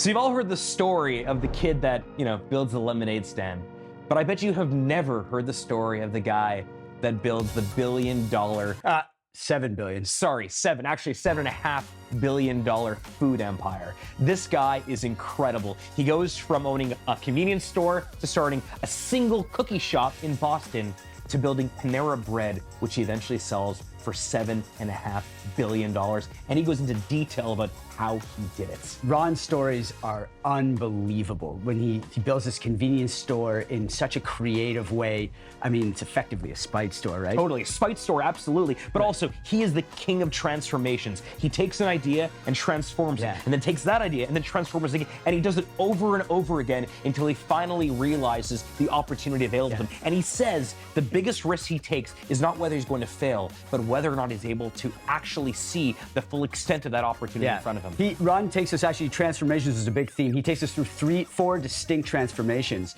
So you've all heard the story of the kid that, builds the lemonade stand. But I bet you have never heard the story of the guy that builds the $1 billion, 7 billion. sorry, actually $7.5 billion food empire. This guy is incredible. He goes from owning a convenience store to starting a single cookie shop in Boston to building Panera Bread, which he eventually sells for $7.5 billion. And he goes into detail about how he did it. Ron's stories are unbelievable. When he builds this convenience store in such a creative way. I mean, it's effectively a spite store, right? Totally, a spite store, absolutely. But also, he is the king of transformations. He takes an idea and transforms it, and then takes that idea and then transforms it again. And he does it over and over again until he finally realizes the opportunity available to him. And he says the biggest risk he takes is not whether he's going to fail, but whether or not he's able to actually see the full extent of that opportunity in front of him. Ron takes us, actually, transformations is a big theme. He takes us through four distinct transformations.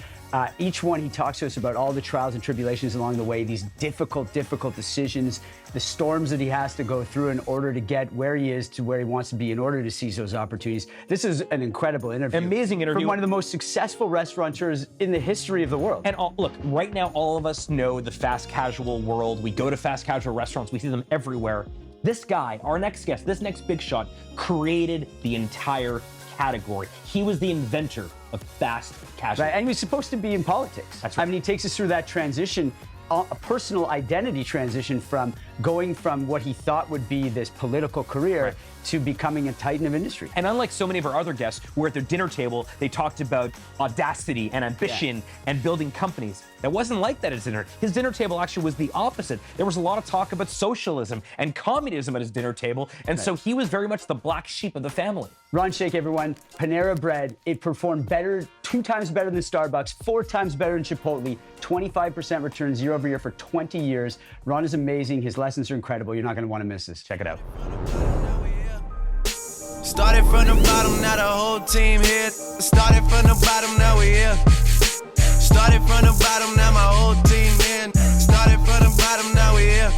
Each one, he talks to us about all the trials and tribulations along the way, these difficult decisions, the storms that he has to go through in order to get where he is to where he wants to be in order to seize those opportunities. This is an incredible interview. Amazing interview. From one of the most successful restaurateurs in the history of the world. And look, right now, all of us know the fast casual world. We go to fast casual restaurants. We see them everywhere. This guy, our next guest, this next big shot, created the entire category. He was the inventor of fast casual. Right, and he was supposed to be in politics. That's right. I mean, he takes us through that transition, a personal identity transition from going from what he thought would be this political career to becoming a titan of industry. And unlike so many of our other guests, where at their dinner table, they talked about audacity and ambition and building companies. That wasn't like that at his dinner. His dinner table actually was the opposite. There was a lot of talk about socialism and communism at his dinner table, and so he was very much the black sheep of the family. Ron Shaich, everyone. Panera Bread, it performed better, 2 times better than Starbucks, 4 times better than Chipotle, 25% returns year over year for 20 years. Ron is amazing. His lessons are incredible. You're not going to want to miss this. Check it out. Started from the bottom, now the whole team here. Started from the bottom, now we here. Started from the bottom, now my whole team in. Started from the bottom, now we here.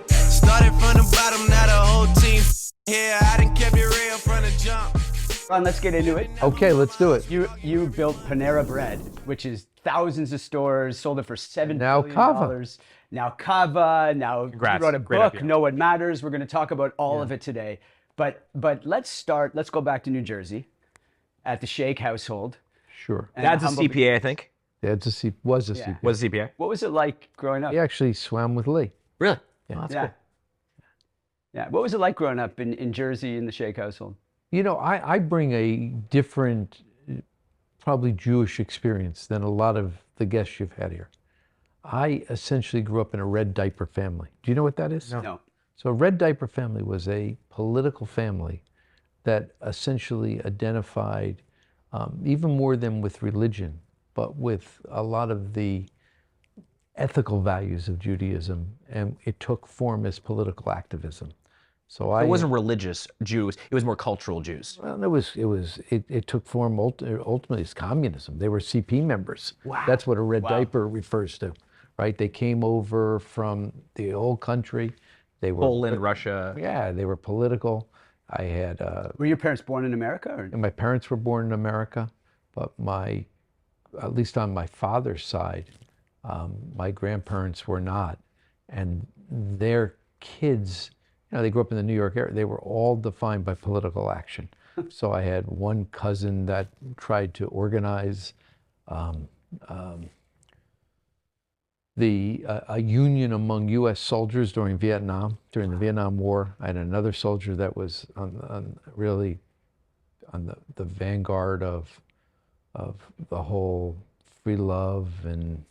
Started from the bottom, now the whole team here. I done kept it real from the jump. Ron, let's get into it. Okay, let's do it. You built Panera Bread, which is thousands of stores, sold it for $7 Now billion. CAVA. Now CAVA. Now Congrats. you wrote a Great book, idea. Know What Matters. We're going to talk about all of it today. But let's go back to New Jersey at the Shaich household. Sure. And Dad's a humble- CPA, I think. Dad's was a CPA. Was a CPA. What was it like growing up? He actually swam with Lee. Really? Yeah. Oh, that's yeah. cool. Yeah. What was it like growing up in Jersey in the Shaich household? You know, I bring a different, probably Jewish experience than a lot of the guests you've had here. I essentially grew up in a red diaper family. Do you know what that is? No. So a red diaper family was a political family that essentially identified, even more than with religion, but with a lot of the ethical values of Judaism, and it took form as political activism. So It wasn't religious Jews. It was more cultural Jews. Well, it took form ultimately as communism. They were CP members. Wow. That's what a red diaper refers to, right? They came over from the old country. They were Poland, Russia. Yeah, they were political. I had Were your parents born in America? Or? and my parents were born in America, but at least on my father's side, my grandparents were not, and their kids, they grew up in the New York area. They were all defined by political action. So I had one cousin that tried to organize a union among U.S. soldiers during the Vietnam War. I had another soldier that was really on the vanguard of the whole free love and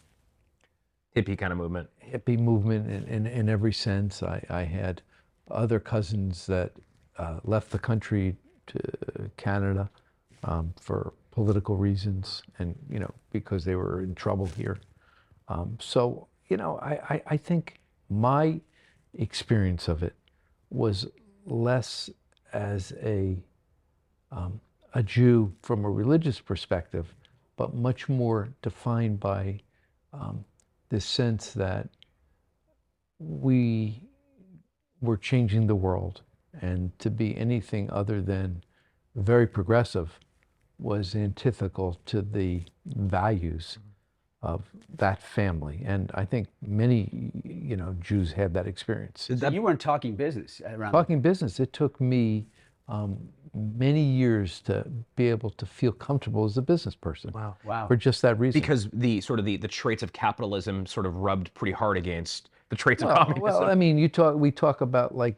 Hippie kind of movement. hippie movement in every sense. I had other cousins that left the country to Canada for political reasons, and because they were in trouble here. So I think my experience of it was less as a Jew from a religious perspective, but much more defined by this sense that we were changing the world, and to be anything other than very progressive was antithetical to the values of that family. And I think many, Jews had that experience. So you weren't talking business around. Talking business, it took me many years to be able to feel comfortable as a business person. Wow. Wow. For just that reason. Because the traits of capitalism sort of rubbed pretty hard against the traits of communism. Well, I mean, we talk about like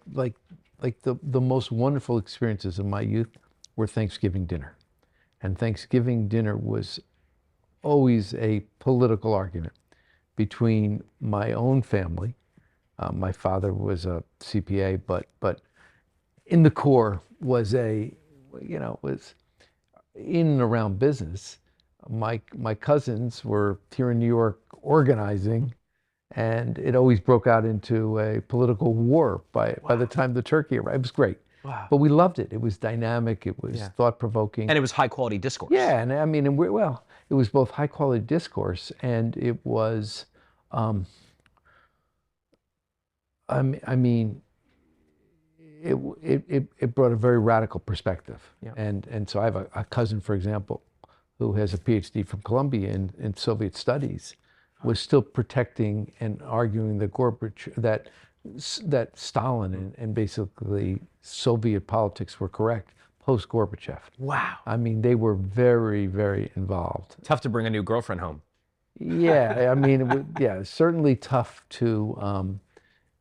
the most wonderful experiences of my youth were Thanksgiving dinner. And Thanksgiving dinner was always a political argument between my own family. My father was a CPA, but in the core was was in and around business. My cousins were here in New York organizing, and it always broke out into a political war by the time the turkey arrived. It was great. Wow. But we loved it. It was dynamic. It was thought-provoking. And it was high-quality discourse. Yeah, and I mean, it was both high-quality discourse, and it was, it brought a very radical perspective. Yeah. And so I have a cousin, for example, who has a PhD from Columbia in Soviet studies, was still protecting and arguing that Stalin and basically Soviet politics were correct post-Gorbachev. Wow. I mean, they were very, very involved. Tough to bring a new girlfriend home. Yeah, I mean, certainly tough to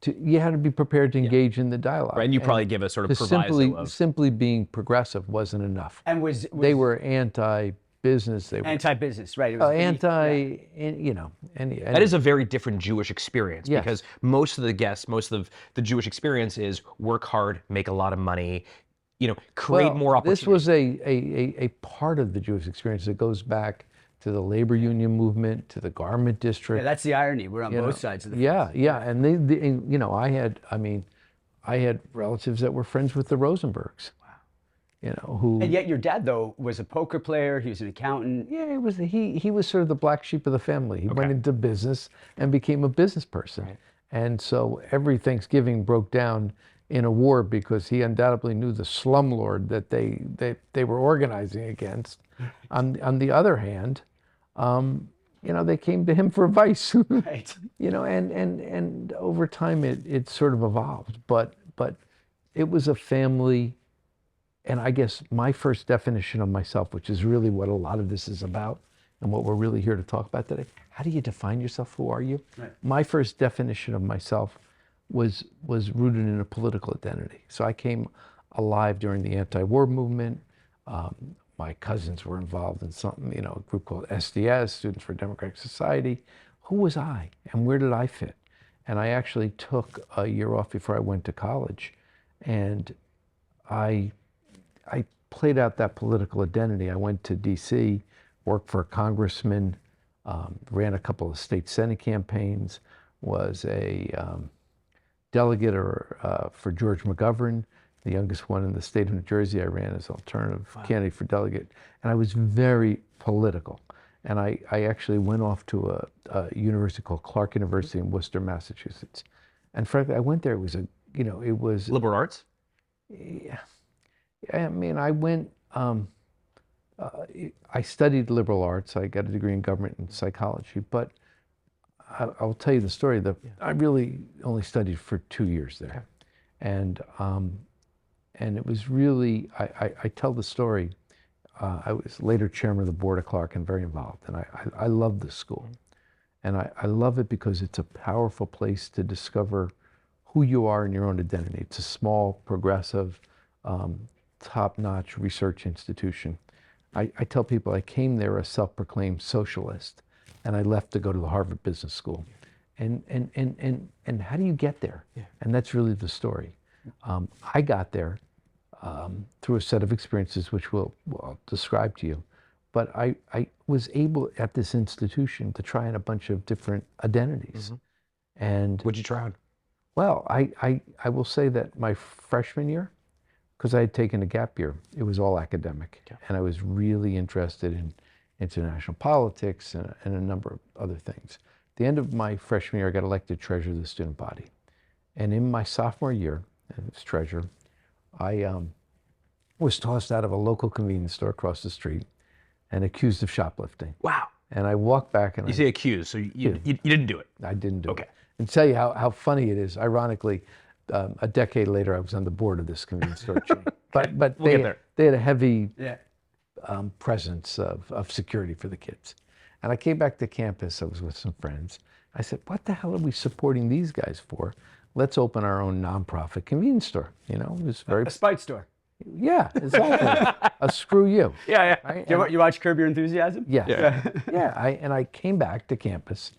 you had to be prepared to engage in the dialogue. Right, and you probably give a sort of proviso of... Simply being progressive wasn't enough. And they were anti-business. They were anti-business, right? It was That is a very different Jewish experience, Yes. because most of the Jewish experience is work hard, make a lot of money, create more opportunities. This was a part of the Jewish experience that goes back to the labor union movement, to the garment district. Yeah, that's the irony. We're on both sides of the fence. Yeah, and I had relatives that were friends with the Rosenbergs. Wow. Who. And yet your dad, though, was a poker player. He was an accountant. Yeah, he was sort of the black sheep of the family. He went into business and became a business person. Right. And so every Thanksgiving broke down in a war because he undoubtedly knew the slumlord that they were organizing against. On the other hand, they came to him for advice. Right. And over time it sort of evolved. But it was a family, and I guess my first definition of myself, which is really what a lot of this is about, and what we're really here to talk about today. How do you define yourself? Who are you? Right. My first definition of myself was rooted in a political identity. So I came alive during the anti-war movement. My cousins were involved in something, a group called SDS, Students for Democratic Society. Who was I, and where did I fit? And I actually took a year off before I went to college, and I played out that political identity. I went to DC, worked for a congressman, ran a couple of state senate campaigns, was a delegate for George McGovern, the youngest one in the state of New Jersey. I ran as alternative candidate for delegate, and I was very political. And I actually went off to a university called Clark University in Worcester, Massachusetts. And frankly, I went there. It was it was liberal arts. Yeah, I mean, I went. I studied liberal arts. I got a degree in government and psychology, but I'll tell you the story. I really only studied for 2 years there, and it was really, I tell the story. I was later chairman of the board of Clark and very involved, and I love this school, and I love it because it's a powerful place to discover who you are in your own identity. It's a small, progressive, top-notch research institution. I tell people I came there a self-proclaimed socialist, and I left to go to the Harvard Business School. And how do you get there? Yeah. And that's really the story. I got there through a set of experiences which I'll describe to you. But I was able at this institution to try on a bunch of different identities. Mm-hmm. And what'd you try on? Well, I will say that my freshman year, because I had taken a gap year, it was all academic. Yeah. And I was really interested in international politics and a number of other things. At the end of my freshman year, I got elected treasurer of the student body. And in my sophomore year, as treasurer, I was tossed out of a local convenience store across the street and accused of shoplifting. Wow. And I walked back and You say accused, so you didn't do it. I didn't do Okay. it. And tell you how funny it is. Ironically, a decade later, I was on the board of this convenience store chain. But We'll get there. they had a heavy Yeah. presence of security for the kids. And I came back to campus. I was with some friends. I said, what the hell are we supporting these guys for? Let's open our own nonprofit convenience store. You know, it was very... A spite store. Yeah, exactly. A screw you. Yeah. Right? You watch Curb Your Enthusiasm? Yeah. And I came back to campus,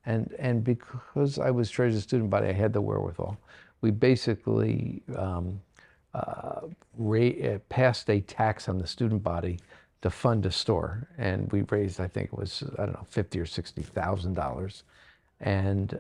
and because I was treasurer student body, I had the wherewithal. We basically passed a tax on the student body to fund a store, and we raised, I think it was, I don't know, $50,000 or $60,000, and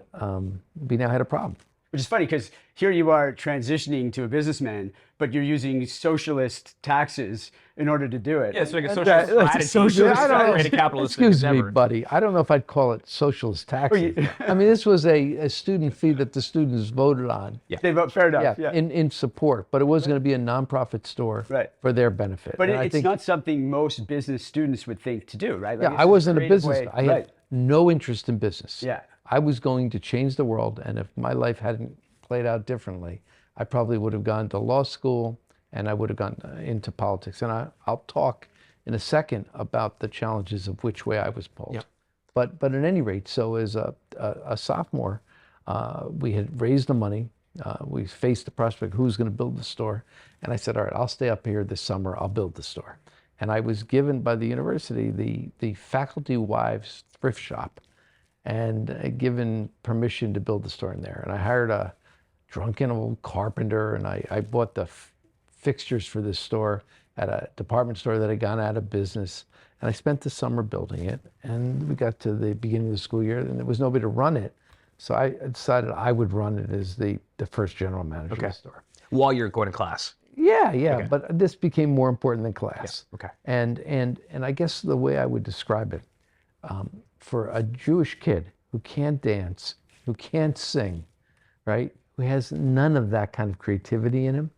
we now had a problem. Which is funny because here you are transitioning to a businessman, but you're using socialist taxes in order to do it. Yeah, it's like a That's socialist like a strategy. socialist I don't know. strategy. Capitalist Excuse me, endeavor. buddy. I don't know if I'd call it socialist taxes. I mean, this was a student fee that the students voted on. Yeah. They vote fair enough. Yeah. In support, but it was going to be a nonprofit store Right. for their benefit. But And I it's think, not something most business students would think to do, right? Like, yeah, it's I just wasn't a creative business. way- I had right. no interest in business. Yeah. I was going to change the world, and if my life hadn't played out differently, I probably would have gone to law school, and I would have gone into politics. And I'll talk in a second about the challenges of which way I was pulled. Yep. But at any rate, so as a sophomore, we had raised the money. We faced the prospect, who's going to build the store? And I said, all right, I'll stay up here this summer. I'll build the store. And I was given by the university the faculty wives thrift shop, and given permission to build the store in there. And I hired a drunken old carpenter, and I bought the fixtures for this store at a department store that had gone out of business. And I spent the summer building it, and we got to the beginning of the school year, and there was nobody to run it. So I decided I would run it as the first general manager of the store. While you're going to class. Yeah, Okay. but this became more important than class. Yeah, okay. And I guess the way I would describe it, for a Jewish kid who can't dance, who can't sing, right, who has none of that kind of creativity in him,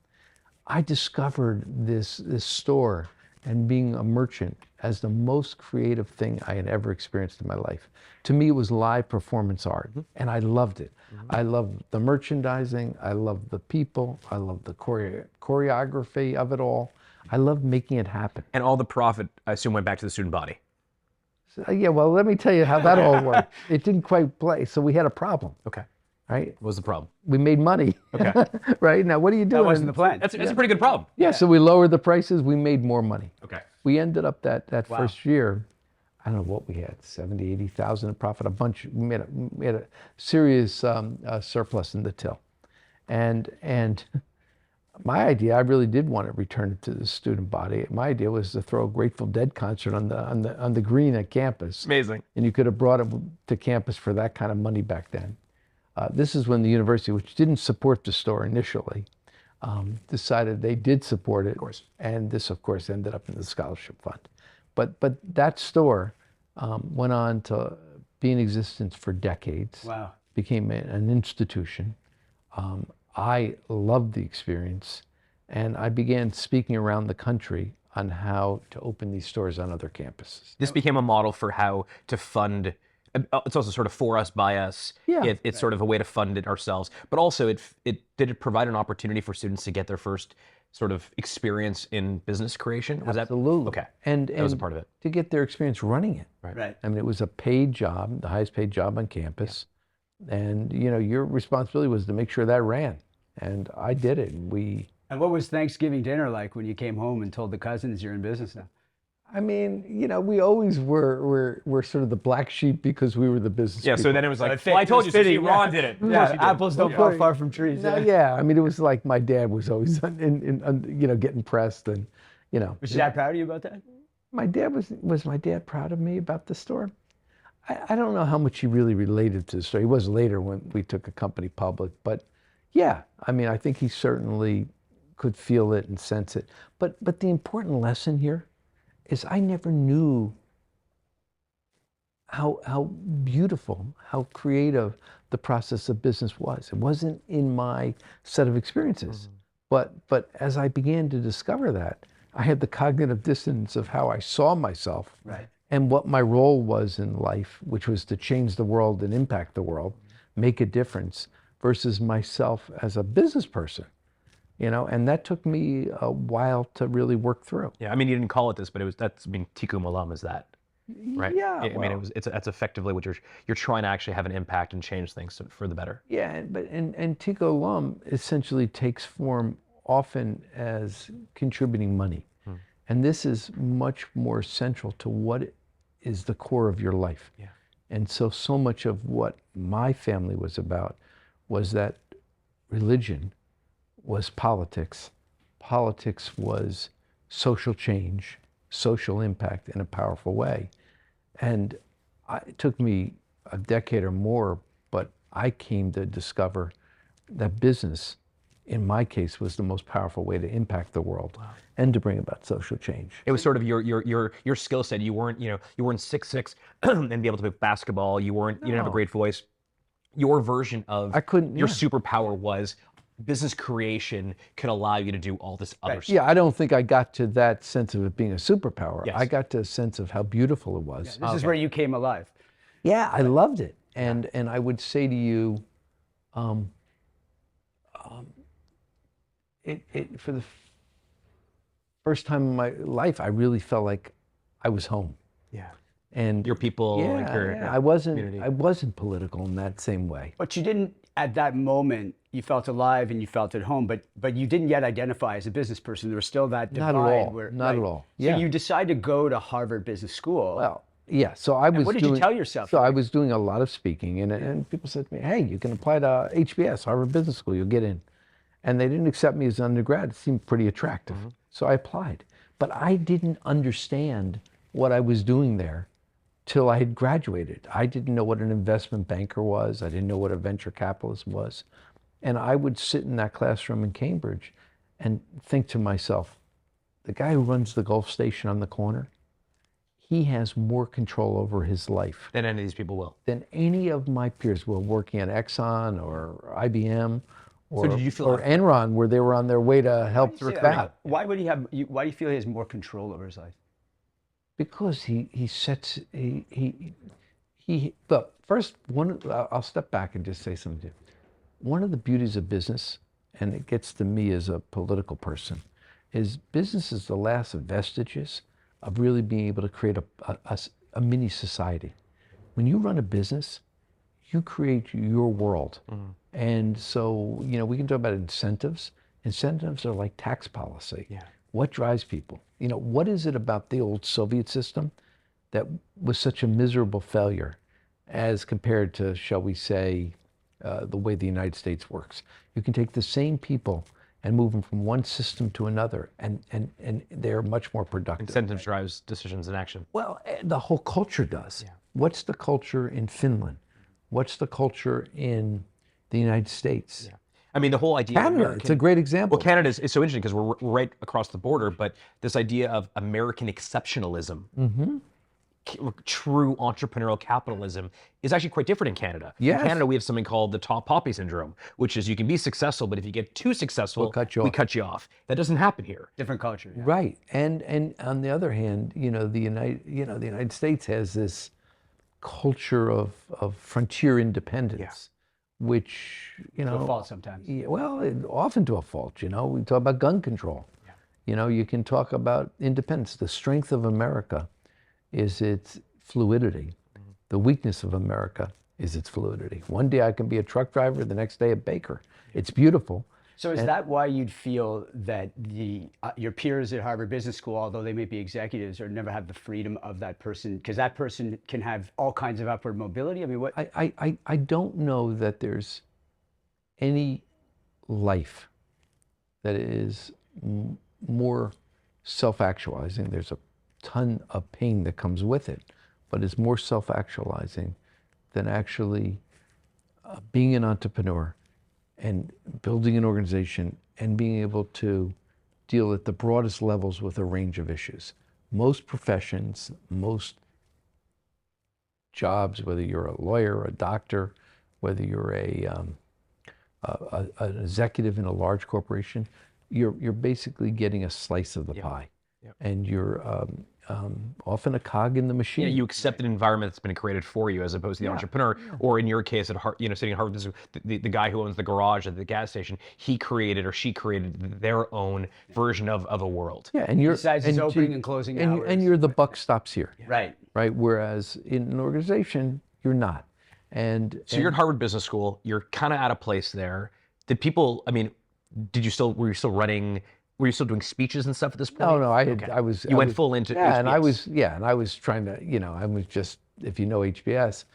I discovered this store and being a merchant as the most creative thing I had ever experienced in my life. To me, it was live performance art, and I loved it. I loved the merchandising, I loved the people, I loved the choreography of it all. I loved making it happen. And all the profit, I assume, went back to the student body. So, yeah, well, let me tell you how that all worked. It didn't quite play, so we had a problem, Okay. right? What was the problem? We made money, Okay. right? Now, what are you doing? That wasn't the plan. That's a pretty good problem. Yeah, so we lowered the prices, we made more money. Okay. We ended up that Wow. first year, I don't know what we had, 70, 80,000 in profit, we had a serious surplus in the till. And my idea, I really did want to return it to the student body. My idea was to throw a Grateful Dead concert on the green at campus. Amazing. And you could have brought it to campus for that kind of money back then. This is when the university, which didn't support the store initially, decided they did support it. Of course. And this, of course, ended up in the scholarship fund. But that store went on to be in existence for decades. Wow. Became an institution. I loved the experience, and I began speaking around the country on how to open these stores on other campuses. This became a model for how to fund. It's also sort of for us, by us. Yeah. It's sort of a way to fund it ourselves. But also, did it provide an opportunity for students to get their first sort of experience in business creation? Was Absolutely. that okay? And that was a part of it. To get their experience running it. Right. I mean, it was a paid job, the highest paid job on campus. And, you know, your responsibility was to make sure that ran. And I did it. And what was Thanksgiving dinner like when you came home and told the cousins you're in business now? I mean, you know, we always were sort of the black sheep because we were the business Yeah. people. So then it was like, fit- well, I told it you, was so see, fitting, Ron yeah. did it. Yeah, apples don't fall far from trees. No, yeah, I mean, it was like my dad was always you know, getting pressed, and, you know. Was your dad proud of you about that? My dad was my dad proud of me about the store? I don't know how much he really related to the store. He was later when we took a company public, but yeah, I mean, I think he certainly could feel it and sense it. But the important lesson here is I never knew how beautiful, how creative the process of business was. It wasn't in my set of experiences. But as I began to discover that, I had the cognitive dissonance of how I saw myself Right. and what my role was in life, which was to change the world and impact the world, make a difference, versus myself as a business person. And that took me a while to really work through. Yeah, I mean, you didn't call it this, but tikkun olam is that, right? Yeah, I mean, that's effectively what you're trying to actually have an impact and change things for the better. Yeah, and tikkun olam essentially takes form often as contributing money. And this is much more central to what is the core of your life. Yeah. And so much of what my family was about was that religion was politics. Politics was social change, social impact in a powerful way. And it took me a decade or more, but I came to discover that business, in my case, was the most powerful way to impact the world and to bring about social change. It was sort of your skill set. You weren't 6'6" and be able to play basketball. You didn't have a great voice. Your version of your superpower was business creation could allow you to do all this other stuff. Yeah, I don't think I got to that sense of it being a superpower. Yes. I got to a sense of how beautiful it was. This is where you came alive. Yeah, I loved it. And I would say to you, for the first time in my life, I really felt like I was home. Yeah. And Your people, like your I wasn't political in that same way. But you didn't, at that moment, you felt alive and you felt at home, but you didn't yet identify as a business person. There was still that divide. Not at all. Where, Not at all. So you decided to go to Harvard Business School. Well, yeah. So I was. What did you tell yourself? So I was doing a lot of speaking, and people said to me, "Hey, you can apply to HBS, Harvard Business School. You'll get in." And they didn't accept me as an undergrad. It seemed pretty attractive, so I applied. But I didn't understand what I was doing there till I had graduated. I didn't know what an investment banker was. I didn't know what a venture capitalist was. And I would sit in that classroom in Cambridge and think to myself, the guy who runs the Gulf station on the corner, he has more control over his life than any of these people will. Than any of my peers will, working at Exxon or IBM or, So did you feel or like- Enron, where they were on their way to help Rick out. Why do you feel he has more control over his life? Because he sets, but first, I'll step back and just say something to you. One of the beauties of business, and it gets to me as a political person, is business is the last vestiges of really being able to create a mini society. When you run a business, you create your world. And so, we can talk about incentives. Incentives are like tax policy. Yeah. What drives people? What is it about the old Soviet system that was such a miserable failure as compared to, shall we say, the way the United States works? You can take the same people and move them from one system to another, and they're much more productive. Incentives drives decisions and action. Well, the whole culture does. Yeah. What's the culture in Finland? What's the culture in the United States? Yeah. I mean, the whole idea Canada, of it's a great example. Well, Canada is so interesting because we're right across the border, but this idea of American exceptionalism, true entrepreneurial capitalism, is actually quite different in Canada. Yes. In Canada, we have something called the top poppy syndrome, which is you can be successful, but if you get too successful, we cut you off. That doesn't happen here. Different culture. Yeah. Right. And on the other hand, the United States has this culture of frontier independence. Which, To a fault sometimes. Yeah, well, often to a fault, we talk about gun control. Yeah. You can talk about independence. The strength of America is its fluidity. The weakness of America is its fluidity. One day I can be a truck driver, the next day a baker. It's beautiful. So is that why you'd feel that your peers at Harvard Business School, although they may be executives, or never have the freedom of that person, because that person can have all kinds of upward mobility? I mean, what? I don't know that there's any life that is more self-actualizing. There's a ton of pain that comes with it, but it's more self-actualizing than actually being an entrepreneur and building an organization and being able to deal at the broadest levels with a range of issues. Most professions, most jobs, whether you're a lawyer or a doctor, whether you're an executive in a large corporation, you're basically getting a slice of the pie. and you're often a cog in the machine. You accept an environment that's been created for you, as opposed to the entrepreneur, or in your case, at sitting at Harvard, the guy who owns the garage at the gas station, he created or she created their own version of a world. Yeah, and you're Besides his opening and closing hours. and you're the buck stops here. Right. Right. Whereas in an organization, you're not. So you're at Harvard Business School. You're kind of out of place there. Did people? I mean, were you still running? Were you still doing speeches and stuff at this point? No, I was. You went full into yeah, HBS. and I was trying to, I was just, if you know HBS,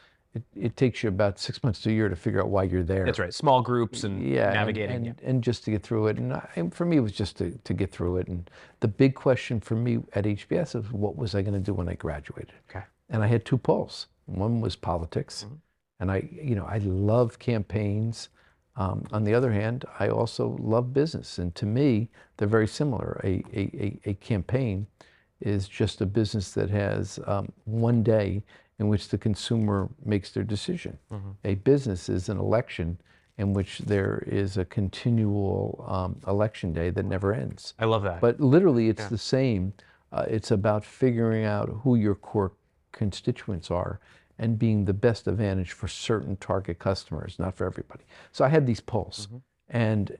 it takes you about 6 months to a year to figure out why you're there. That's right. Small groups and navigating. And just to get through it. And for me, it was just to get through it. And the big question for me at HBS is, what was I going to do when I graduated? Okay. And I had two poles. One was politics, and I love campaigns. On the other hand, I also love business, and to me, they're very similar. A campaign is just a business that has one day in which the consumer makes their decision. A business is an election in which there is a continual election day that never ends. I love that. But literally, it's the same. It's about figuring out who your core constituents are and being the best advantage for certain target customers, not for everybody. So I had these polls, and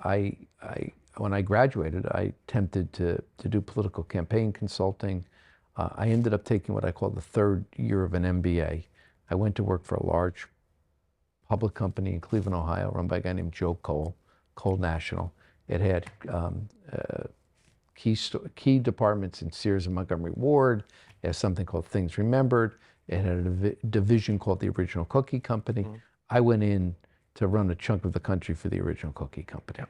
I when I graduated, I attempted to do political campaign consulting. I ended up taking what I call the third year of an MBA. I went to work for a large public company in Cleveland, Ohio, run by a guy named Joe Cole, Cole National. It had key departments in Sears and Montgomery Ward. It has something called Things Remembered. It had a division called the Original Cookie Company. I went in to run a chunk of the country for the Original Cookie Company.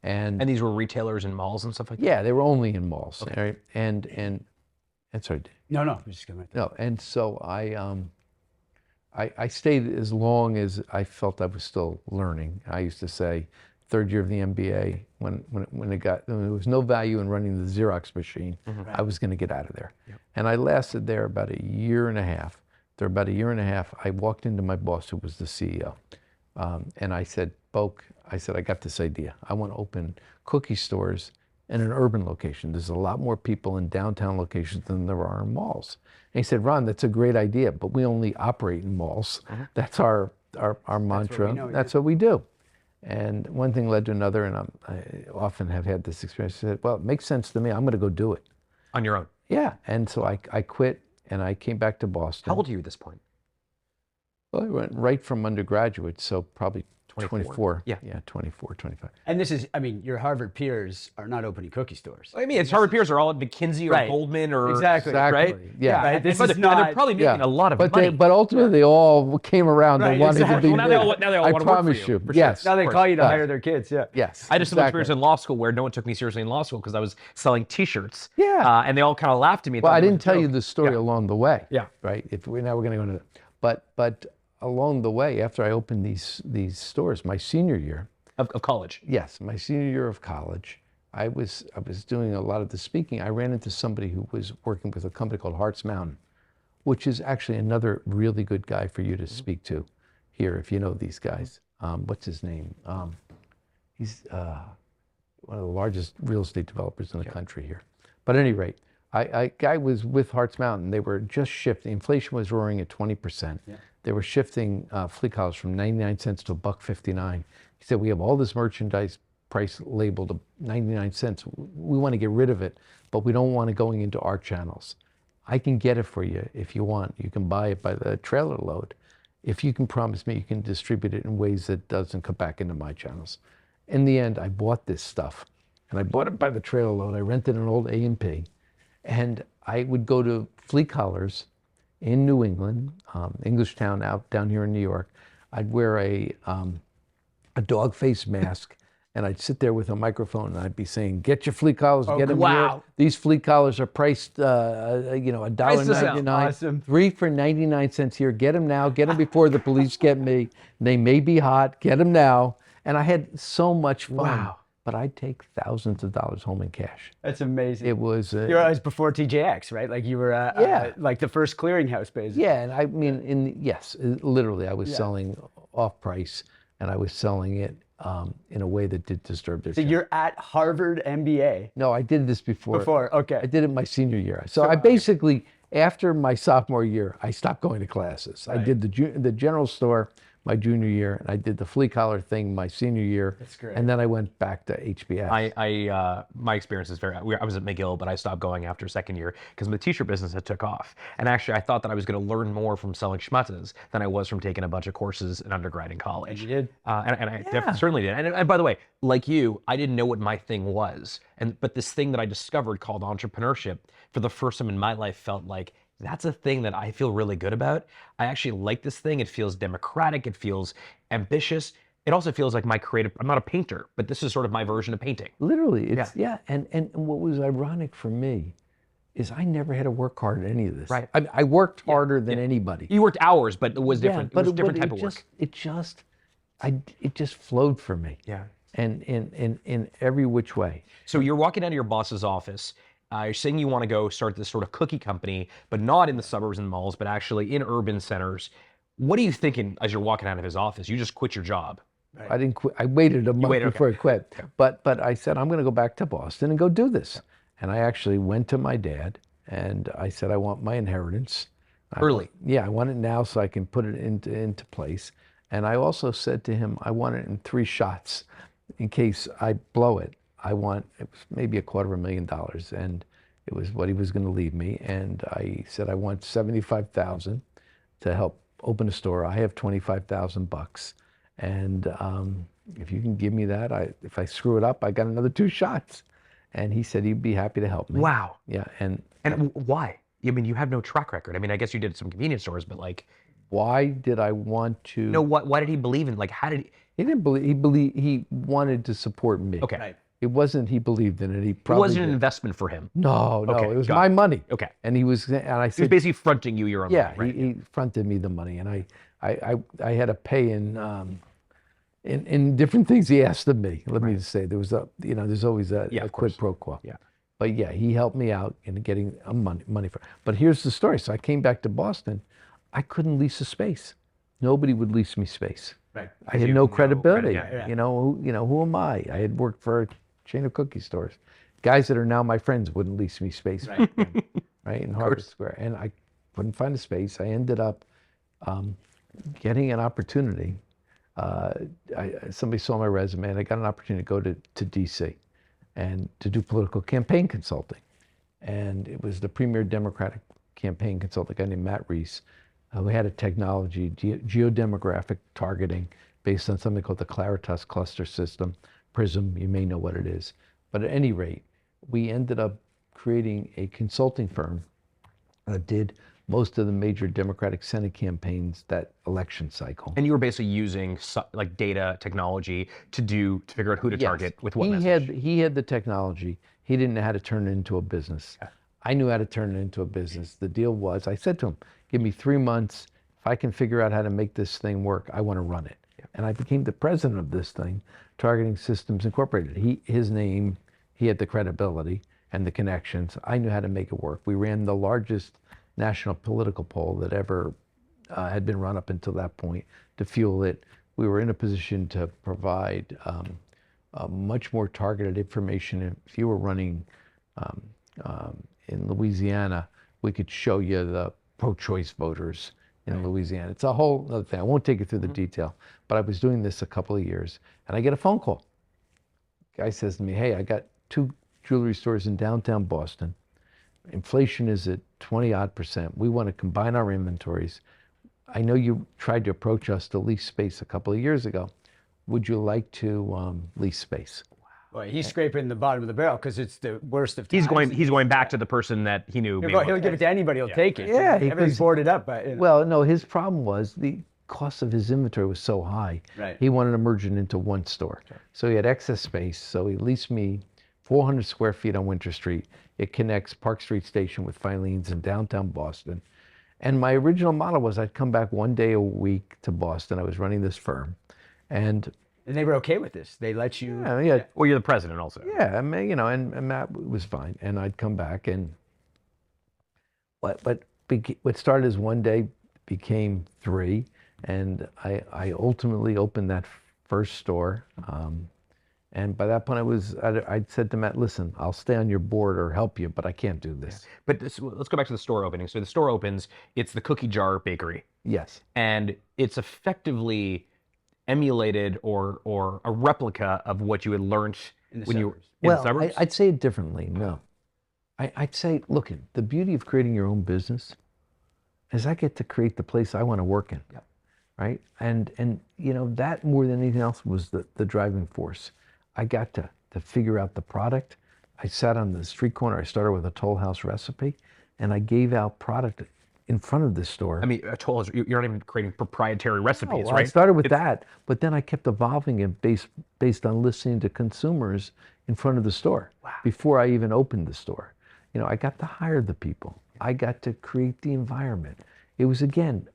And these were retailers in malls and stuff like that? Yeah, they were only in malls. Okay. Right? And sorry. No, we're just going right there. No, and so I stayed as long as I felt I was still learning. I used to say, third year of the MBA, when there was no value in running the Xerox machine, I was going to get out of there. And I lasted there about a year and a half. After about a year and a half, I walked into my boss, who was the CEO, and I said, Boke, I got this idea. I want to open cookie stores in an urban location. There's a lot more people in downtown locations than there are in malls. And he said, Ron, that's a great idea, but we only operate in malls. That's our mantra. That's what we do. And one thing led to another, and I often have had this experience. I said, well, it makes sense to me. I'm going to go do it. On your own? Yeah. And so I quit, and I came back to Boston. How old are you at this point? Well, I went right from undergraduate, so probably 24. Yeah, 24, 25. And this is, I mean, your Harvard peers are not opening cookie stores. I mean, it's Harvard peers are all at McKinsey or Goldman or exactly. Right? Yeah. Right? This but is not. they're probably making a lot of money. But ultimately, they all came around and wanted to be. Well, now they all want to work for you. I promise you. For Yes. sure. Now they call you to hire their kids. Yeah. Yes. I just had experience in law school where no one took me seriously in law school because I was selling T-shirts. Yeah. And they all kind of laughed at me. Well, I didn't tell you the story Yeah. along the way. Yeah. Right. Now we're going to go into that. But along the way, after I opened these stores, my senior year. Of college. Yes, my senior year of college, I was doing a lot of the speaking. I ran into somebody who was working with a company called Hartz Mountain, which is actually another really good guy for you to speak to here, if you know these guys. What's his name? He's one of the largest real estate developers in the country here. But at any rate, I was with Hartz Mountain. They were just shifting. Inflation was roaring at 20%. Yeah. They were shifting flea collars from 99 cents to $1.59. He said, we have all this merchandise price labeled 99 cents. We want to get rid of it, but we don't want it going into our channels. I can get it for you if you want. You can buy it by the trailer load. If you can promise me you can distribute it in ways that doesn't come back into my channels. In the end, I bought this stuff, and I bought it by the trailer load. I rented an old A&P, and I would go to flea collars in New England, Englishtown out down here in New York. I'd wear a dog face mask, and I'd sit there with a microphone, and I'd be saying, "Get your flea collars, get them here. These flea collars are priced, $1.99. Awesome. 3 for 99 cents here. Get them now. Get them before the police get me. They may be hot. Get them now." And I had so much fun. Wow. But I'd take thousands of dollars home in cash. That's amazing. It was. It was before TJX, right? Like you were, like the first clearinghouse, basically. Yeah, and I mean, literally, I was selling off price, and I was selling it in a way that did disturb their So children. you're at Harvard MBA. No, I did this before. Before, okay. I did it my senior year. So I basically, after my sophomore year, I stopped going to classes. I did the general store my junior year, and I did the flea collar thing my senior year. That's great. And then I went back to HBS. My experience is I was at McGill, but I stopped going after second year because the t-shirt business had took off. And actually, I thought that I was going to learn more from selling schmutzes than I was from taking a bunch of courses in undergrad and college. And you did? And I certainly did. And by the way, like you, I didn't know what my thing was. But this thing that I discovered called entrepreneurship, for the first time in my life, felt like that's a thing that I feel really good about. I actually like this thing. It feels democratic. It feels ambitious. It also feels like my creative, I'm not a painter, but this is sort of my version of painting. Literally, it's, yeah. And what was ironic for me is I never had to work hard at any of this. Right. I worked harder than anybody. You worked hours, but it was different. Yeah, it was a different type of work. It just flowed for me. Yeah. And in every which way. So you're walking out of your boss's office. You're saying you want to go start this sort of cookie company, but not in the suburbs and malls, but actually in urban centers. What are you thinking as you're walking out of his office? You just quit your job. Right. I didn't quit. I waited a month before I quit. Okay. But I said, I'm going to go back to Boston and go do this. And I actually went to my dad and I said, I want my inheritance. Early. I want it now so I can put it into place. And I also said to him, I want it in 3 shots in case I blow it. It was maybe $250,000, and it was what he was going to leave me. And I said, I want $75,000 to help open a store. I have $25,000, and if you can give me that, if I screw it up, I got another 2 shots. And he said he'd be happy to help me. Wow. Yeah, and why? I mean, you have no track record. I mean, I guess you did some convenience stores, but like, why did I want to? No, why did he believe in? Like, how did he? He didn't believe. He wanted to support me. Okay. Right. It wasn't he believed in it. He probably It wasn't an investment for him. No, Okay, it was my money. Okay. And I He was said, basically fronting you your own yeah, money, right? he fronted me the money, and I had to pay in different things he asked of me. Let me just say, there was there's always a quid pro quo. Yeah. But yeah, he helped me out in getting money for. But here's the story. So I came back to Boston. I couldn't lease a space. Nobody would lease me space. Right. I had no credibility. Yeah. You know, who am I? I had worked for a chain of cookie stores. Guys that are now my friends wouldn't lease me space. Right in Harvard Square. And I couldn't find a space. I ended up getting an opportunity. Somebody saw my resume, and I got an opportunity to go to DC and to do political campaign consulting. And it was the premier Democratic campaign consultant, a guy named Matt Reese. We had a technology, geodemographic targeting, based on something called the Claritas cluster system, PRISM, you may know what it is. But at any rate, we ended up creating a consulting firm that did most of the major Democratic Senate campaigns that election cycle. And you were basically using like data technology to figure out who to target with what message. He had the technology. He didn't know how to turn it into a business. Yeah. I knew how to turn it into a business. The deal was, I said to him, give me 3 months. If I can figure out how to make this thing work, I want to run it. Yeah. And I became the president of this thing, Targeting Systems Incorporated. His name, he had the credibility and the connections. I knew how to make it work. We ran the largest national political poll that ever had been run up until that point to fuel it. We were in a position to provide much more targeted information. If you were running in Louisiana, we could show you the pro-choice voters in Louisiana. It's a whole other thing. I won't take you through the detail, but I was doing this a couple of years, and I get a phone call. Guy says to me, hey, I got 2 jewelry stores in downtown Boston. Inflation is at 20-odd%. We want to combine our inventories. I know you tried to approach us to lease space a couple of years ago. Would you like to lease space? Boy, he's scraping the bottom of the barrel because it's the worst of times. He's going back to the person that he knew. He'll give it to anybody. He'll take it. Yeah, everything's boarded up. Well, no, his problem was the cost of his inventory was so high. Right. He wanted to merge it into one store. Sure. So he had excess space. So he leased me 400 square feet on Winter Street. It connects Park Street Station with Filene's in downtown Boston. And my original model was I'd come back 1 day a week to Boston. I was running this firm. And they were okay with this. They let you. Yeah. Well, you're the president also. Yeah, I mean, and Matt was fine. And I'd come back and what started as 1 day became 3. And I ultimately opened that first store. And by that point, I'd said to Matt, listen, I'll stay on your board or help you, but I can't do this. But let's go back to the store opening. So the store opens, it's the cookie jar bakery. Yes. And it's effectively emulated or a replica of what you had learned when you were in the suburbs? I'd say it differently, no. I'd say, look, the beauty of creating your own business is I get to create the place I want to work in, right? And you know, that more than anything else was the driving force. I got to figure out the product. I sat on the street corner. I started with a Tollhouse recipe, and I gave out product in front of the store. I mean, Tollhouse, you're not even creating proprietary recipes, right? right? I started with that, but then I kept evolving it based on listening to consumers in front of the store before I even opened the store. You know, I got to hire the people. I got to create the environment. It was, again,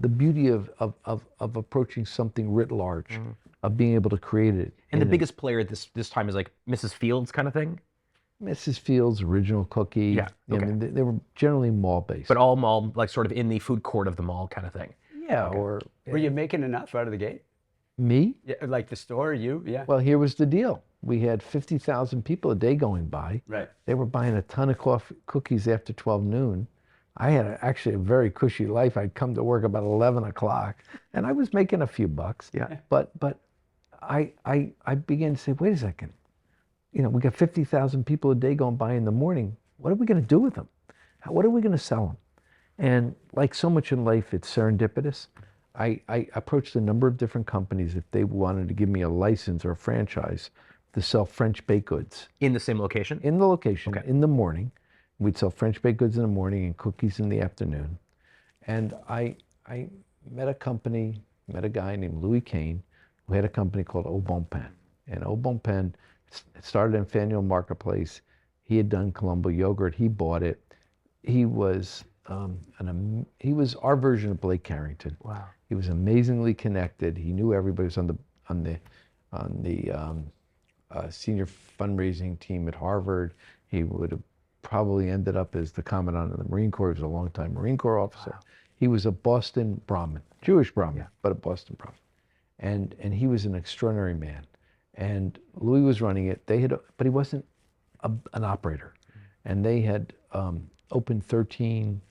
the beauty of approaching something writ large, of being able to create it. And the biggest player at this time is like Mrs. Fields kind of thing? Mrs. Fields, Original Cookie. Yeah, okay. I mean, they were generally mall-based. But all mall, like sort of in the food court of the mall kind of thing. Yeah, or... Were you making enough out of the gate? Me? Yeah, like the store, you? Yeah. Well, here was the deal. We had 50,000 people a day going by. Right. They were buying a ton of cookies after 12 noon. I had actually a very cushy life. I'd come to work about 11 o'clock, and I was making a few bucks. Yeah. But I began to say, wait a second. You know, we got 50,000 people a day going by in the morning. What are we going to do with them? What are we going to sell them? And like so much in life, it's serendipitous. I approached a number of different companies if they wanted to give me a license or a franchise to sell French baked goods. In the same location? In the location, Okay. in the morning. We'd sell French baked goods in the morning and cookies in the afternoon. And I met a guy named Louis Kane, who had a company called Au Bon Pain. And Au Bon Pain started in Faneuil Marketplace. He had done Colombo yogurt. He bought it. He was he was our version of Blake Carrington. Wow. He was amazingly connected. He knew everybody. He was on the senior fundraising team at Harvard. He would have probably ended up as the commandant of the Marine Corps. He was a longtime Marine Corps officer. Wow. He was a Boston Brahmin, Jewish Brahmin, but a Boston Brahmin. And he was an extraordinary man. And Louis was running it. But he wasn't an operator. And they had opened 13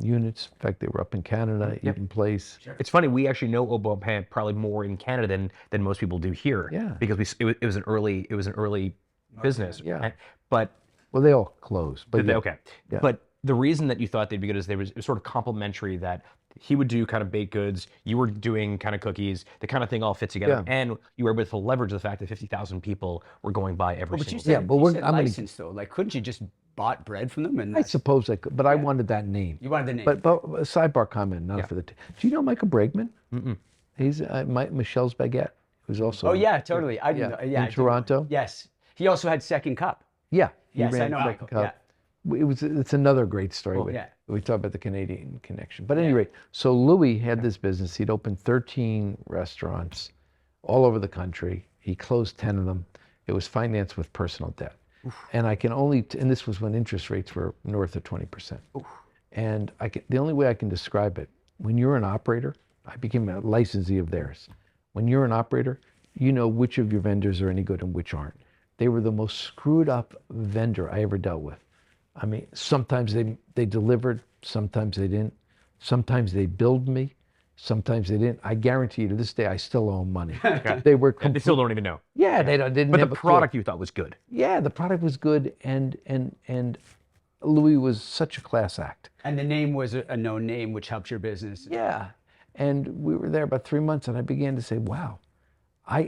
units. In fact, they were up in Canada, Eaton Place. Sure. It's funny, we actually know Au Bon Pain probably more in Canada than most people do here. Yeah. Because it was an early business. Yeah. But well, they all closed. But yeah. Okay. Yeah. But the reason that you thought they'd be good is it was sort of complementary, that he would do kind of baked goods, you were doing kind of cookies, the kind of thing all fit together. Yeah. And you were able to leverage the fact that 50,000 people were going by every single day. Yeah, but you said license though. Like, couldn't you just bought bread from them? And I suppose I could, but I wanted that name. You wanted the name. But a sidebar comment, not for the... Do you know Michael Bregman? Mm-mm. He's Michelle's Baguette, who's also... Oh, yeah, totally. I didn't know. Yeah, in Toronto? Yes. He also had Second Cup. Yeah. Yes, I know Second Michael. Cup. It's another great story. Yeah. We talk about the Canadian connection. But at any rate, so Louis had this business. He'd opened 13 restaurants all over the country. He closed 10 of them. It was financed with personal debt. Oof. And and this was when interest rates were north of 20%. Oof. And the only way I can describe it, when you're an operator, I became a licensee of theirs. When you're an operator, you know which of your vendors are any good and which aren't. They were the most screwed up vendor I ever dealt with. I mean, sometimes they delivered, sometimes they didn't. Sometimes they billed me, sometimes they didn't. I guarantee you, to this day, I still owe them money. Okay. They were and they still don't even know. Yeah, they didn't. But have the product you thought was good. Yeah, the product was good, and Louis was such a class act. And the name was a known name, which helped your business. Yeah, and we were there about 3 months, and I began to say, wow,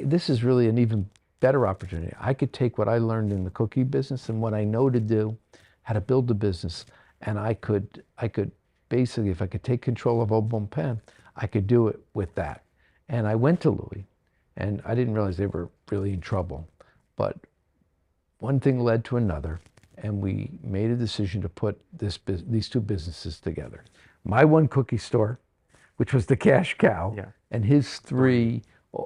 this is really an even better opportunity. I could take what I learned in the cookie business and what I know to do, how to build a business, and I could basically, if I could take control of Au Bon Pain, I could do it with that. And I went to Louis, and I didn't realize they were really in trouble, but one thing led to another, and we made a decision to put these two businesses together. My one cookie store, which was the cash cow, and his three,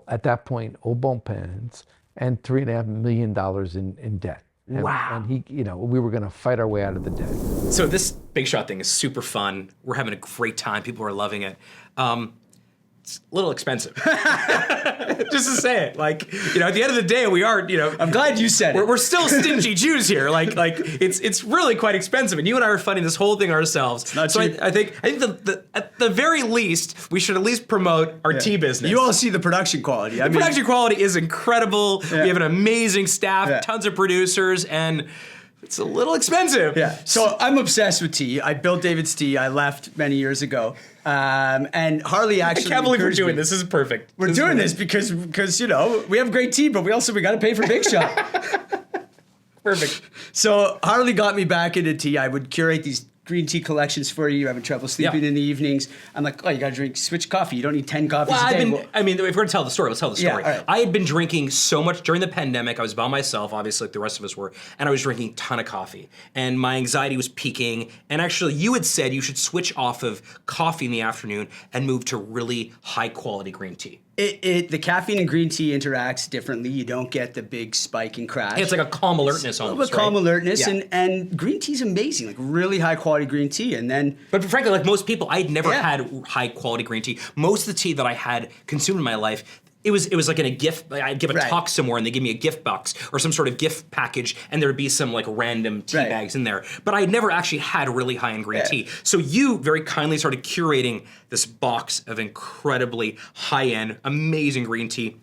at that point, Au Bon Pains, and $3.5 million in debt. Wow. And we were going to fight our way out of the debt. So this Big Shot thing is super fun. We're having a great time. People are loving it. it's a little expensive. Just to say it, like, you know, at the end of the day, we are, you know, I'm glad you said it. we're still stingy Jews here. Like it's really quite expensive, and you and I are funding this whole thing ourselves. not So cheap. I think at the very least, we should at least promote our tea business. You all see the production quality. I The mean, production quality is incredible. Yeah. We have an amazing staff, Yeah. tons of producers, and it's a little expensive. yeah. So I'm obsessed with tea. I built David's Tea. I left many years ago. And Harley I actually can't believe we're encouraged doing me. this. This is perfect. We're This is doing perfect. this because you know we have great tea, but we got to pay for Big Shot. Perfect. So Harley got me back into tea. I would curate these green tea collections for you. You're having trouble sleeping Yeah. in the evenings. I'm like, oh, you got to switch coffee. You don't need 10 coffees Well, a day. I mean, if we're going to tell the story, let's tell the Yeah, story. all right. I had been drinking so much during the pandemic. I was by myself, obviously, like the rest of us were, and I was drinking a ton of coffee. And my anxiety was peaking. And actually, you had said you should switch off of coffee in the afternoon and move to really high-quality green tea. The caffeine in green tea interacts differently. You don't get the big spike and crash. It's like a calm alertness a little almost, bit calm right? alertness, Yeah. and green tea's amazing, like really high quality green tea. And then But frankly, like most people, I'd never Yeah. had high quality green tea. Most of the tea that I had consumed in my life, it was like in a gift. Like I'd give a Right. talk somewhere, and they give me a gift box or some sort of gift package, and there would be some like random tea Right. bags in there. But I'd never actually had really high end green tea. So you very kindly started curating this box of incredibly high end, amazing green tea.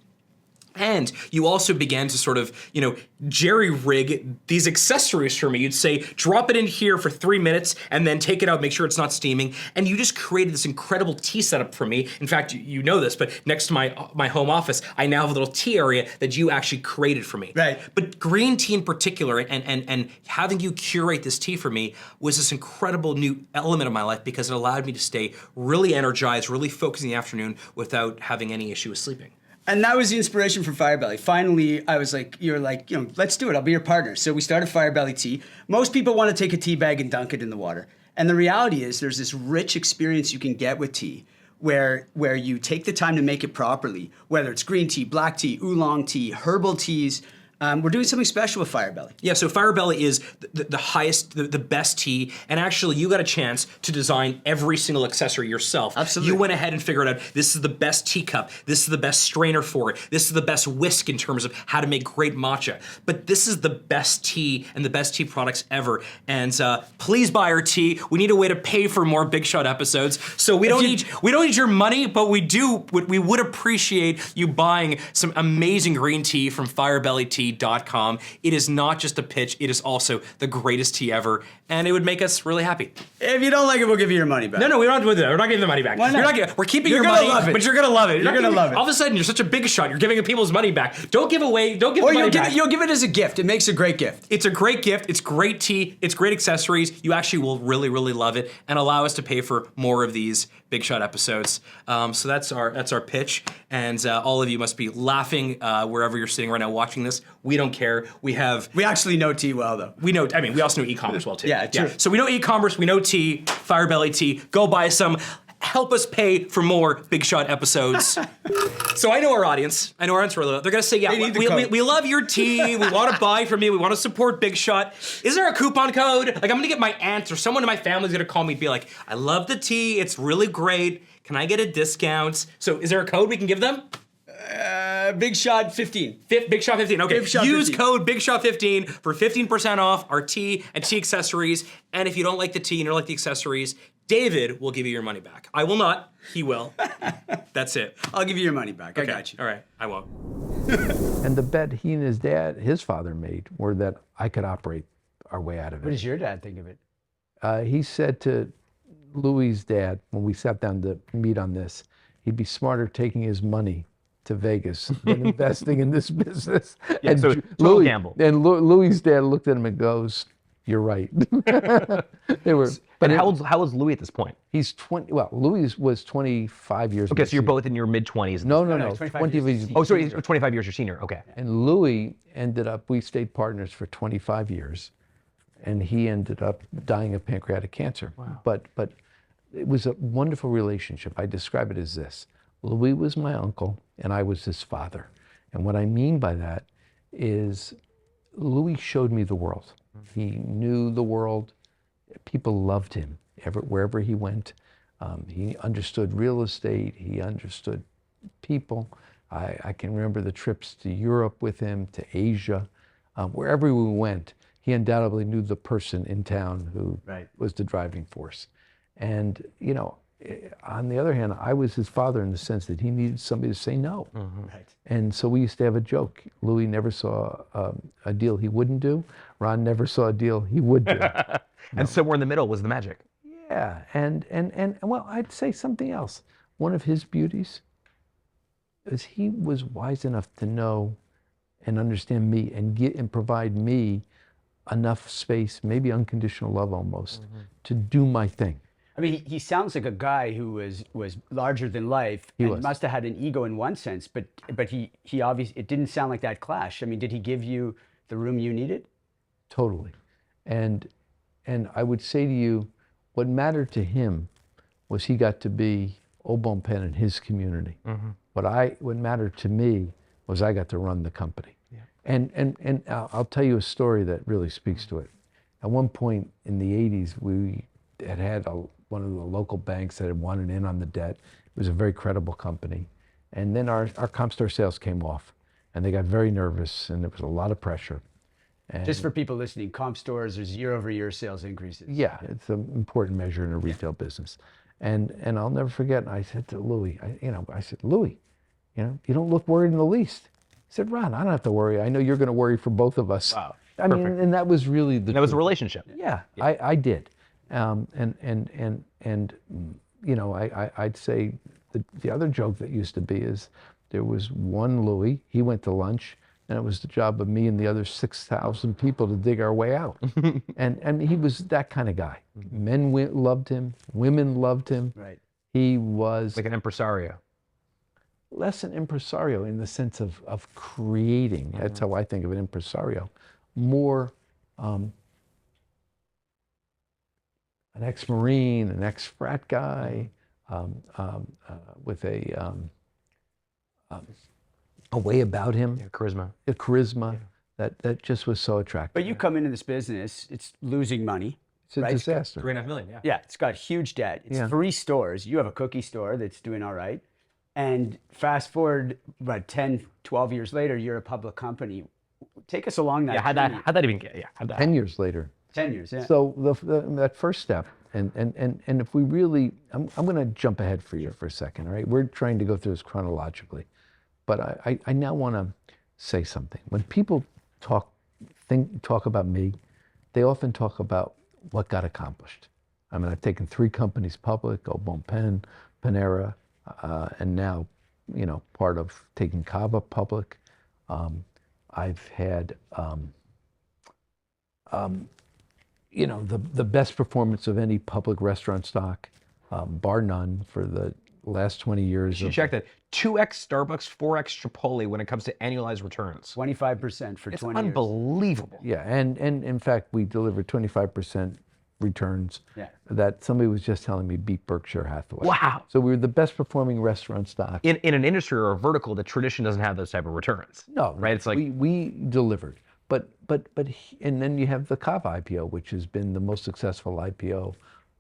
And you also began to sort of, you know, jerry-rig these accessories for me. You'd say, drop it in here for 3 minutes and then take it out, make sure it's not steaming. And you just created this incredible tea setup for me. In fact, you know this, but next to my home office, I now have a little tea area that you actually created for me. Right. But green tea in particular, and having you curate this tea for me was this incredible new element of my life because it allowed me to stay really energized, really focused in the afternoon without having any issue with sleeping. And that was the inspiration for Firebelly. Finally, I was like, you're like, you know, let's do it. I'll be your partner. So we started Firebelly Tea. Most people want to take a tea bag and dunk it in the water. And the reality is there's this rich experience you can get with tea where you take the time to make it properly, whether it's green tea, black tea, oolong tea, herbal teas. We're doing something special with Firebelly. Yeah, so Firebelly is the highest, the best tea, and actually you got a chance to design every single accessory yourself. Absolutely. You went ahead and figured out, this is the best teacup, this is the best strainer for it, this is the best whisk in terms of how to make great matcha. But this is the best tea and the best tea products ever. And please buy our tea. We need a way to pay for more Big Shot episodes. So we don't need your money, but we would appreciate you buying some amazing green tea from firebellytea.com. It is not just a pitch, it is also the greatest tea ever, and it would make us really happy. If you don't like it, we'll give you your money back. No, we're not doing that. We're not giving the money back. Why not? We're keeping You're your gonna money, love it. but you're gonna love it. You're gonna love it. All of a sudden, you're such a big shot. You're giving people's money back. Don't give the money back. You'll give it as a gift. It makes a great gift. It's a great gift. It's great tea. It's great accessories. You actually will really, really love it and allow us to pay for more of these Big Shot episodes. So that's our pitch, and all of you must be laughing wherever you're sitting right now watching this. We don't care. We actually know tea well, though. we know. I mean, we also know e-commerce well too. Yeah, true. So we know e-commerce. We know tea. Firebelly Tea. Go buy some. Help us pay for more Big Shot episodes. So I know our audience. I know our audience. They're going to say, yeah, we love your tea. We want to buy from you. We want to support Big Shot. Is there a coupon code? Like, I'm going to get my aunts or someone in my family is going to call me and be like, I love the tea. It's really great. Can I get a discount? So is there a code we can give them? Big Shot 15. Big Shot 15. Okay. Big Shot Use 15. code Big Shot 15 for 15% off our tea and tea accessories. And if you don't like the tea and you don't like the accessories, David will give you your money back. I will not. He will. That's it. I'll give you your money back. Okay. I got you. All right. I won't. And the bet he and his father made were that I could operate our way out of What it. does your dad think of it? He said to Louis' dad, when we sat down to meet on this, he'd be smarter taking his money to Vegas than investing in this business. Yeah, so total gamble. And Louis' dad looked at him and goes, "You're right." They were. But how old's Louis at this point? He's 20. Well, Louis was 25 years. Okay, so you're both in your mid-20s. No, 25 20 years. years. Oh, sorry, he's 25 years your senior. Okay. And Louis ended up. We stayed partners for 25 years, and he ended up dying of pancreatic cancer. Wow. But it was a wonderful relationship. I describe it as this: Louis was my uncle, and I was his father. And what I mean by that is, Louis showed me the world. He knew the world. People loved him wherever he went. He understood real estate. He understood people. I can remember the trips to Europe with him, to Asia. Wherever we went, he undoubtedly knew the person in town who was the driving force. And, you know, on the other hand, I was his father in the sense that he needed somebody to say no. And so we used to have a joke. Louis never saw a deal he wouldn't do. Ron never saw a deal he would do. And somewhere in the middle was the magic. Yeah, and well, I'd say something else. One of his beauties is he was wise enough to know and understand me and provide me enough space, maybe unconditional love almost, to do my thing. I mean, he sounds like a guy who was larger than life. He must have had an ego in one sense, but he obviously, it didn't sound like that clash. I mean, did he give you the room you needed? Totally. And I would say to you, what mattered to him was he got to be au bon pen in his community. What mattered to me was I got to run the company. And I'll tell you a story that really speaks to it. At one point in the 80s, we had one of the local banks that had wanted in on the debt. It was a very credible company. And then our comp store sales came off, and they got very nervous, and there was a lot of pressure. And just for people listening, comp stores, there's year-over-year sales increases. Yeah, it's an important measure in a retail business. And I'll never forget, I said to Louis, Louis, you don't look worried in the least. He said, Ron, I don't have to worry. I know you're going to worry for both of us. Wow. I mean, and that was really the. And that was a relationship. Yeah, I did. I'd say the other joke that used to be is there was one Louis, he went to lunch, and it was the job of me and the other 6,000 people to dig our way out. and he was that kind of guy. Men loved him, women loved him. Right. He was like an impresario. Less an impresario in the sense of creating. That's how I think of an impresario. More an ex-Marine, an ex-frat guy, with a way about him. Yeah, charisma. A charisma that just was so attractive. But you come into this business, it's losing money. It's a disaster. $3.5 million, yeah. Yeah, it's got huge debt. It's 3 stores. You have a cookie store that's doing all right. And fast forward, about 10, 12 years later, you're a public company. Take us along that journey. How'd that even get? Yeah, how'd that 10 years later. 10 years, yeah. So that first step, and if we really, I'm going to jump ahead for you for a second, all right? We're trying to go through this chronologically, but I now want to say something. When people talk about me, they often talk about what got accomplished. I mean, I've taken 3 companies public, Au Bon Pen, Panera, and now, part of taking CAVA public. I've had, the best performance of any public restaurant stock, bar none, for the last 20 years. You check that. 2x Starbucks, 4x Chipotle when it comes to annualized returns. 25% for 20 years. It's unbelievable. Yeah, and in fact, we delivered 25% returns that somebody was just telling me beat Berkshire Hathaway. Wow. So we were the best performing restaurant stock. In an industry or a vertical that tradition doesnn't have those type of returns. No, right? It's like we delivered. But and then you have the CAVA IPO, which has been the most successful IPO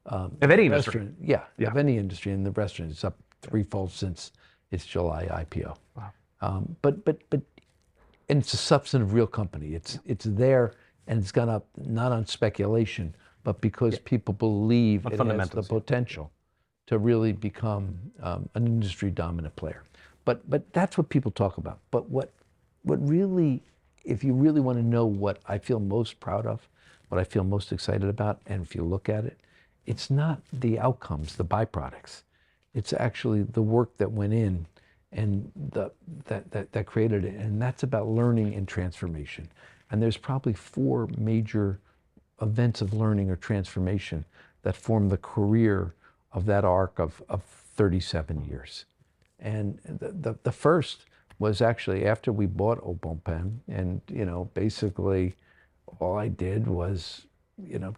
of any industry. Yeah, of any industry. In the restaurant, it's up 3-fold since its July IPO. Wow. But and it's a substantive real company. It's there, and it's gone up not on speculation, but because people believe it has the potential to really become an industry dominant player. But that's what people talk about. But what really, if you really want to know what I feel most proud of, what I feel most excited about, and if you look at it, it's not the outcomes, the byproducts. It's actually the work that went in and that created it. And that's about learning and transformation. And there's probably 4 major events of learning or transformation that form the career of that arc of 37 years. And the first was actually after we bought Au Bon Pen, and basically all I did was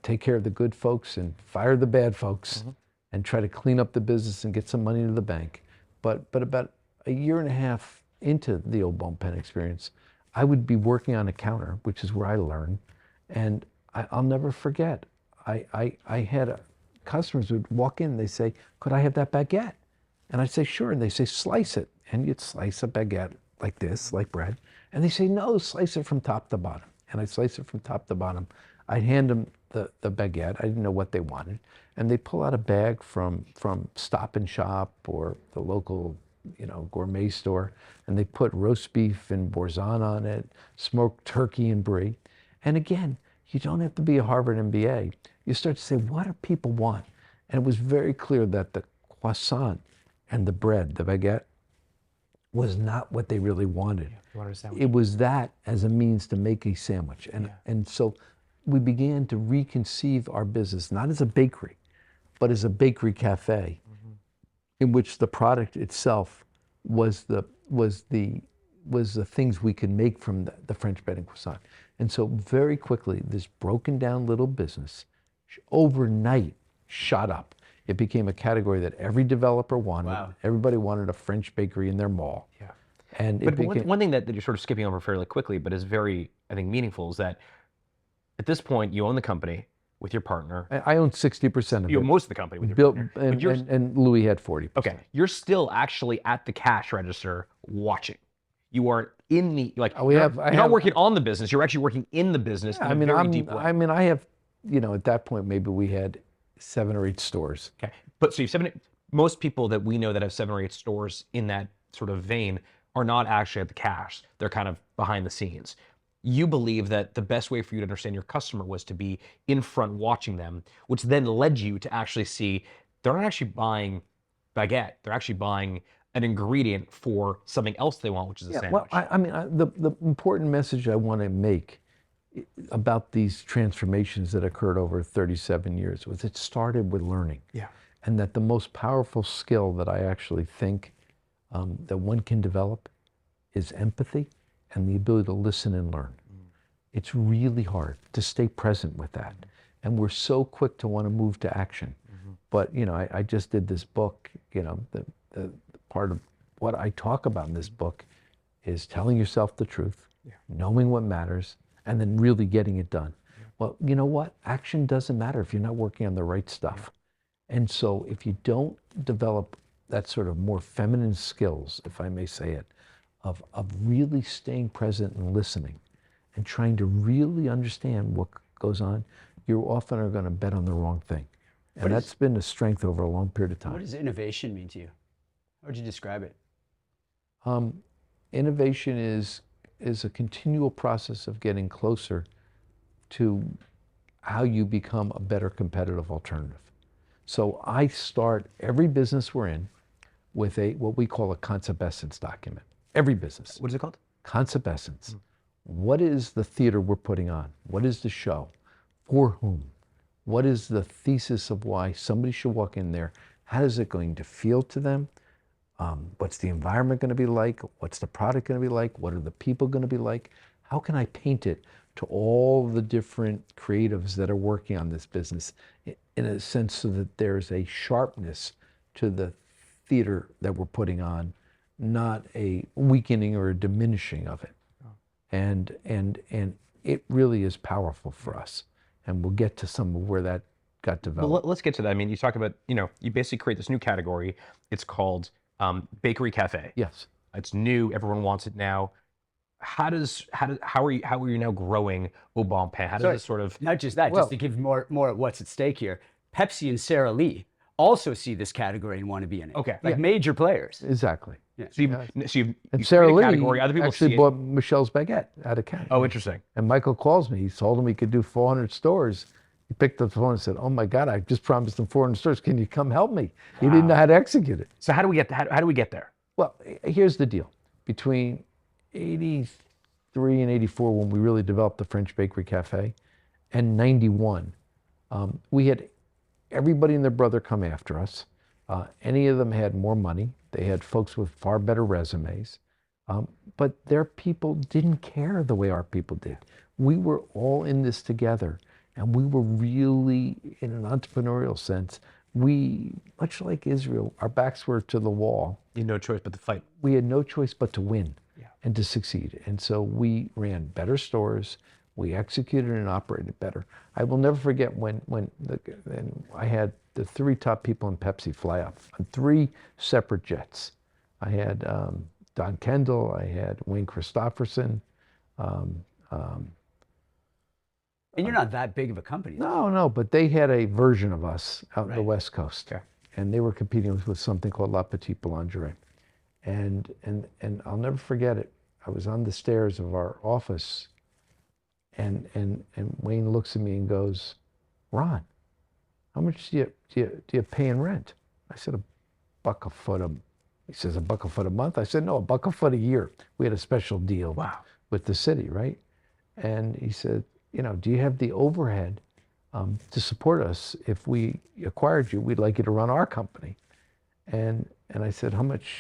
take care of the good folks and fire the bad folks, and try to clean up the business and get some money into the bank. But about a year and a half into the Au Bon Pen experience, I would be working on a counter, which is where I learned, and I'll never forget. I had customers would walk in and they say, could I have that baguette? And I'd say, sure. And they say, slice it. And you'd slice a baguette like this, like bread. And they say, no, slice it from top to bottom. And I'd slice it from top to bottom. I'd hand them the baguette. I didn't know what they wanted. And they'd pull out a bag from Stop and Shop or the local, gourmet store. And they put roast beef and boursin on it, smoked turkey and brie. And again, you don't have to be a Harvard MBA. You start to say, what do people want? And it was very clear that the croissant and the bread, the baguette, was not what they really wanted. It was that as a means to make a sandwich. And so we began to reconceive our business, not as a bakery, but as a bakery cafe, in which the product itself was the things we could make from the French bread and croissant. And so very quickly, this broken down little business overnight shot up. It became a category that every developer wanted. Wow. Everybody wanted a French bakery in their mall. Yeah. And but one thing that you're sort of skipping over fairly quickly, but is very, I think, meaningful, is that at this point, you own the company with your partner. I own 60% of it. You own most of the company with your partner. And Louis had 40%. Okay. You're still actually at the cash register watching. You are in the, you're not working on the business, you're actually working in the business in a very deep way. I have, at that point, maybe we had 7 or 8 stores. Okay. But so you have most people that we know that have 7 or 8 stores in that sort of vein are not actually at the cash. They're kind of behind the scenes. You believe that the best way for you to understand your customer was to be in front watching them, which then led you to actually see they're not actually buying baguette. They're actually buying an ingredient for something else they want, which is a sandwich. Well, the important message I want to make about these transformations that occurred over 37 years was it started with learning. Yeah. And that the most powerful skill that I actually think that one can develop is empathy and the ability to listen and learn. It's really hard to stay present with that. And we're so quick to want to move to action. But, I just did this book, the part of what I talk about in this book is telling yourself the truth, knowing what matters, and then really getting it done. Well, you know what? Action doesn't matter if you're not working on the right stuff. And so if you don't develop that sort of more feminine skills, if I may say it, of really staying present and listening and trying to really understand what goes on, you often are going to bet on the wrong thing. And that's been a strength over a long period of time. What does innovation mean to you? How would you describe it? Innovation is a continual process of getting closer to how you become a better competitive alternative. So I start every business we're in with what we call a concept-essence document. Every business. What is it called? Concept-essence. What is the theater we're putting on? What is the show? For whom? What is the thesis of why somebody should walk in there? How is it going to feel to them? What's the environment going to be like? What's the product going to be like? What are the people going to be like? How can I paint it to all the different creatives that are working on this business in a sense so that there's a sharpness to the theater that we're putting on, not a weakening or a diminishing of it. And it really is powerful for us. And we'll get to some of where that got developed. Well, let's get to that. I mean, you talk about, you basically create this new category. It's called bakery cafe. Yes. It's new. Everyone wants it now. How are you now growing Au Bon Pain? How does this sort of... Not just that, just to give more what's at stake here. Pepsi and Sara Lee also see this category and want to be in it. Okay. Major players. Exactly. Yeah. So you Sara Lee category, other people actually bought Michelle's Baguette out of Canada. Oh, interesting. And Michael calls me. He told him he could do 400 stores. He picked up the phone and said, "Oh my God, I just promised him 400 stores. Can you come help me?" He didn't know how to execute it. So how do we get there? Well, here's the deal. Between 83 and 84, when we really developed the French Bakery Cafe, and 91, we had everybody and their brother come after us. Any of them had more money. They had folks with far better resumes. But their people didn't care the way our people did. We were all in this together. And we were really, in an entrepreneurial sense, much like Israel, our backs were to the wall. You had no choice but to fight. We had no choice but to win and to succeed. And so we ran better stores. We executed and operated better. I will never forget when I had the 3 top people in Pepsi fly up on 3 separate jets. I had Don Kendall, I had Wayne Christopherson. And you're not that big of a company. No, but they had a version of us out in the Right. West Coast. Okay. And they were competing with something called La Petite Boulangerie. And I'll never forget it. I was on the stairs of our office, and Wayne looks at me and goes, "Ron, how much do you pay in rent?" I said, $1 a foot. He says, $1 a foot a month? I said, no, $1 a foot a year. We had a special deal with the city, right? And he said, do you have the overhead to support us? If we acquired you, we'd like you to run our company. And I said, how much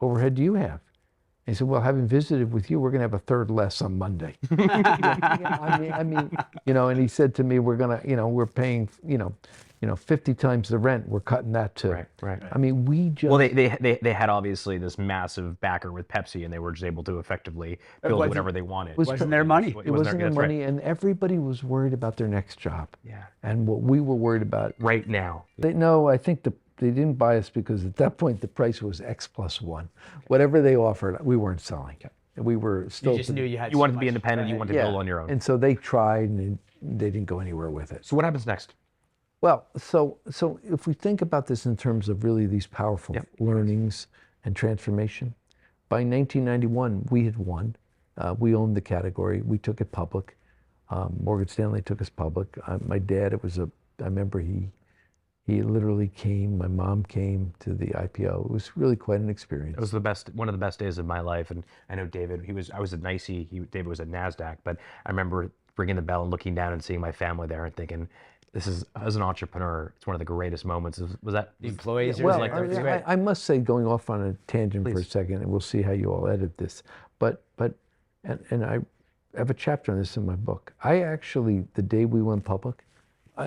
overhead do you have? And he said, well, having visited with you, we're going to have a third less on Monday. I mean, and he said to me, we're going to, we're paying, 50 times the rent. We're cutting that too. Right. I mean, we just. Well, they had obviously this massive backer with Pepsi, and they were just able to effectively build whatever they wanted. Wasn't their money. It wasn't their money, and everybody was worried about their next job. Yeah. And what we were worried about. Right now. I think they didn't buy us because at that point the price was X plus 1. Whatever they offered, we weren't selling. And we were still. You just knew you had. You wanted to be independent. You wanted to build on your own. And so they tried, and they didn't go anywhere with it. So what happens next? Well, so if we think about this in terms of really these powerful learnings and transformation, by 1991 we had won. We owned the category. We took it public. Morgan Stanley took us public. My dad, I remember he literally came. My mom came to the IPO. It was really quite an experience. It was one of the best days of my life. And I know David. I was at NYSE. David was at NASDAQ. But I remember ringing the bell and looking down and seeing my family there and thinking, this is, as an entrepreneur, it's one of the greatest moments. Was that The employees? Well, Like I must say, going off on a tangent for a second, and we'll see how you all edit this. But I have a chapter on this in my book. I actually, the day we went public,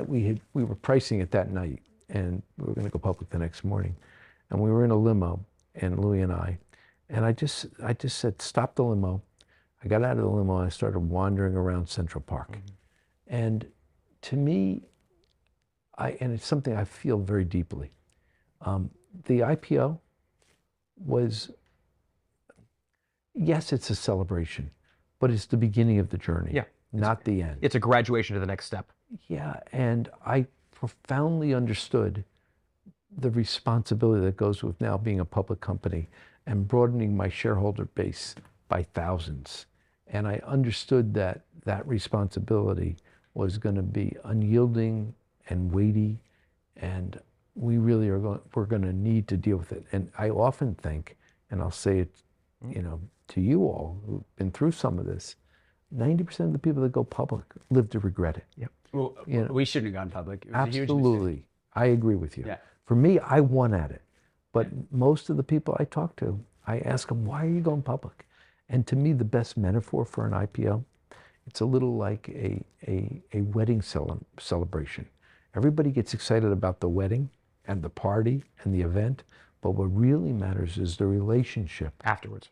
we were pricing it that night, and we were going to go public the next morning, and we were in a limo, and Louis and I just said, stop the limo. I got out of the limo and I started wandering around Central Park, and to me, and it's something I feel very deeply. The IPO was, yes, it's a celebration, but it's the beginning of the journey, not the end. It's a graduation to the next step. Yeah, and I profoundly understood the responsibility that goes with now being a public company and broadening my shareholder base by thousands. And I understood that responsibility was going to be unyielding and weighty, and we really we're going to need to deal with it. And I often think, and I'll say it, to you all who've been through some of this, 90% of the people that go public live to regret it. Yep. Well, we shouldn't have gone public. It was a huge Absolutely. mistake. I agree with you. Yeah. For me, I won at it. But most of the people I talk to, I ask them, why are you going public? And to me, the best metaphor for an IPO, it's a little like a wedding celebration. Everybody gets excited about the wedding and the party and the event, but what really matters is the relationship. Afterwards.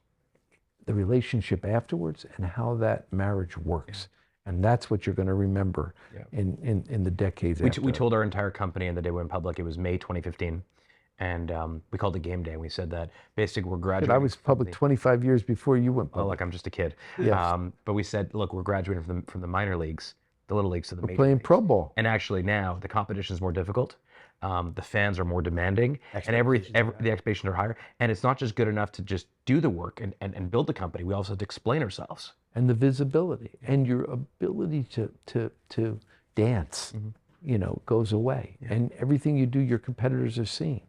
The relationship afterwards and how that marriage works. And that's what you're going to remember in the decades after. We told our entire company on the day we went public, it was May 2015. And we called it game day. And we said that basically we're graduating. I was public 25 years before you went public. Oh, look, I'm just a kid. Yes. But we said, look, we're graduating from the minor leagues, the little leagues to the major Playing leagues. pro ball. And actually now the competition is more difficult. The fans are more demanding, and the expectations are higher. And it's not just good enough to just do the work and build the company. We also have to explain ourselves. And the visibility and your ability to dance, goes away. And everything you do, your competitors are seeing.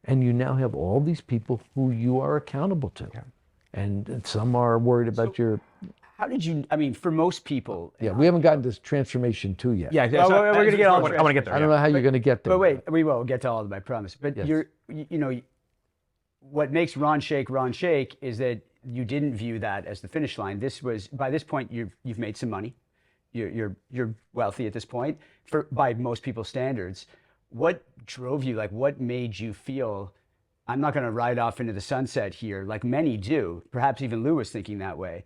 And you now have all these people who you are accountable to. And some are worried about your... How did you, for most people... Yeah, we haven't gotten to transformation 2 yet. Yeah, Well, we're going to get all I want to get there. I don't know how you're going to get there. But wait, we will get to all of them, I promise. But Yes. what makes Ron Shaich is that you didn't view that as the finish line. By this point, you've made some money. You're wealthy at this point, by most people's standards. What drove you? Like, what made you feel, I'm not going to ride off into the sunset here, like many do? Perhaps even Lou was thinking that way.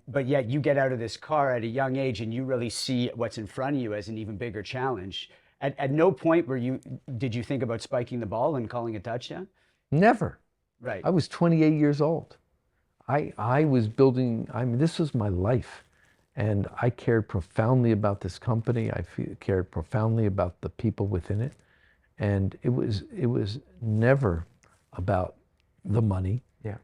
But yet you get out of this car at a young age and you really see what's in front of you as an even bigger challenge. At no point did you think about spiking the ball and calling a touchdown? Never. Right. I was 28 years old. I was building, this was my life. And I cared profoundly about this company. I cared profoundly about the people within it. And it was never about the money. Yeah.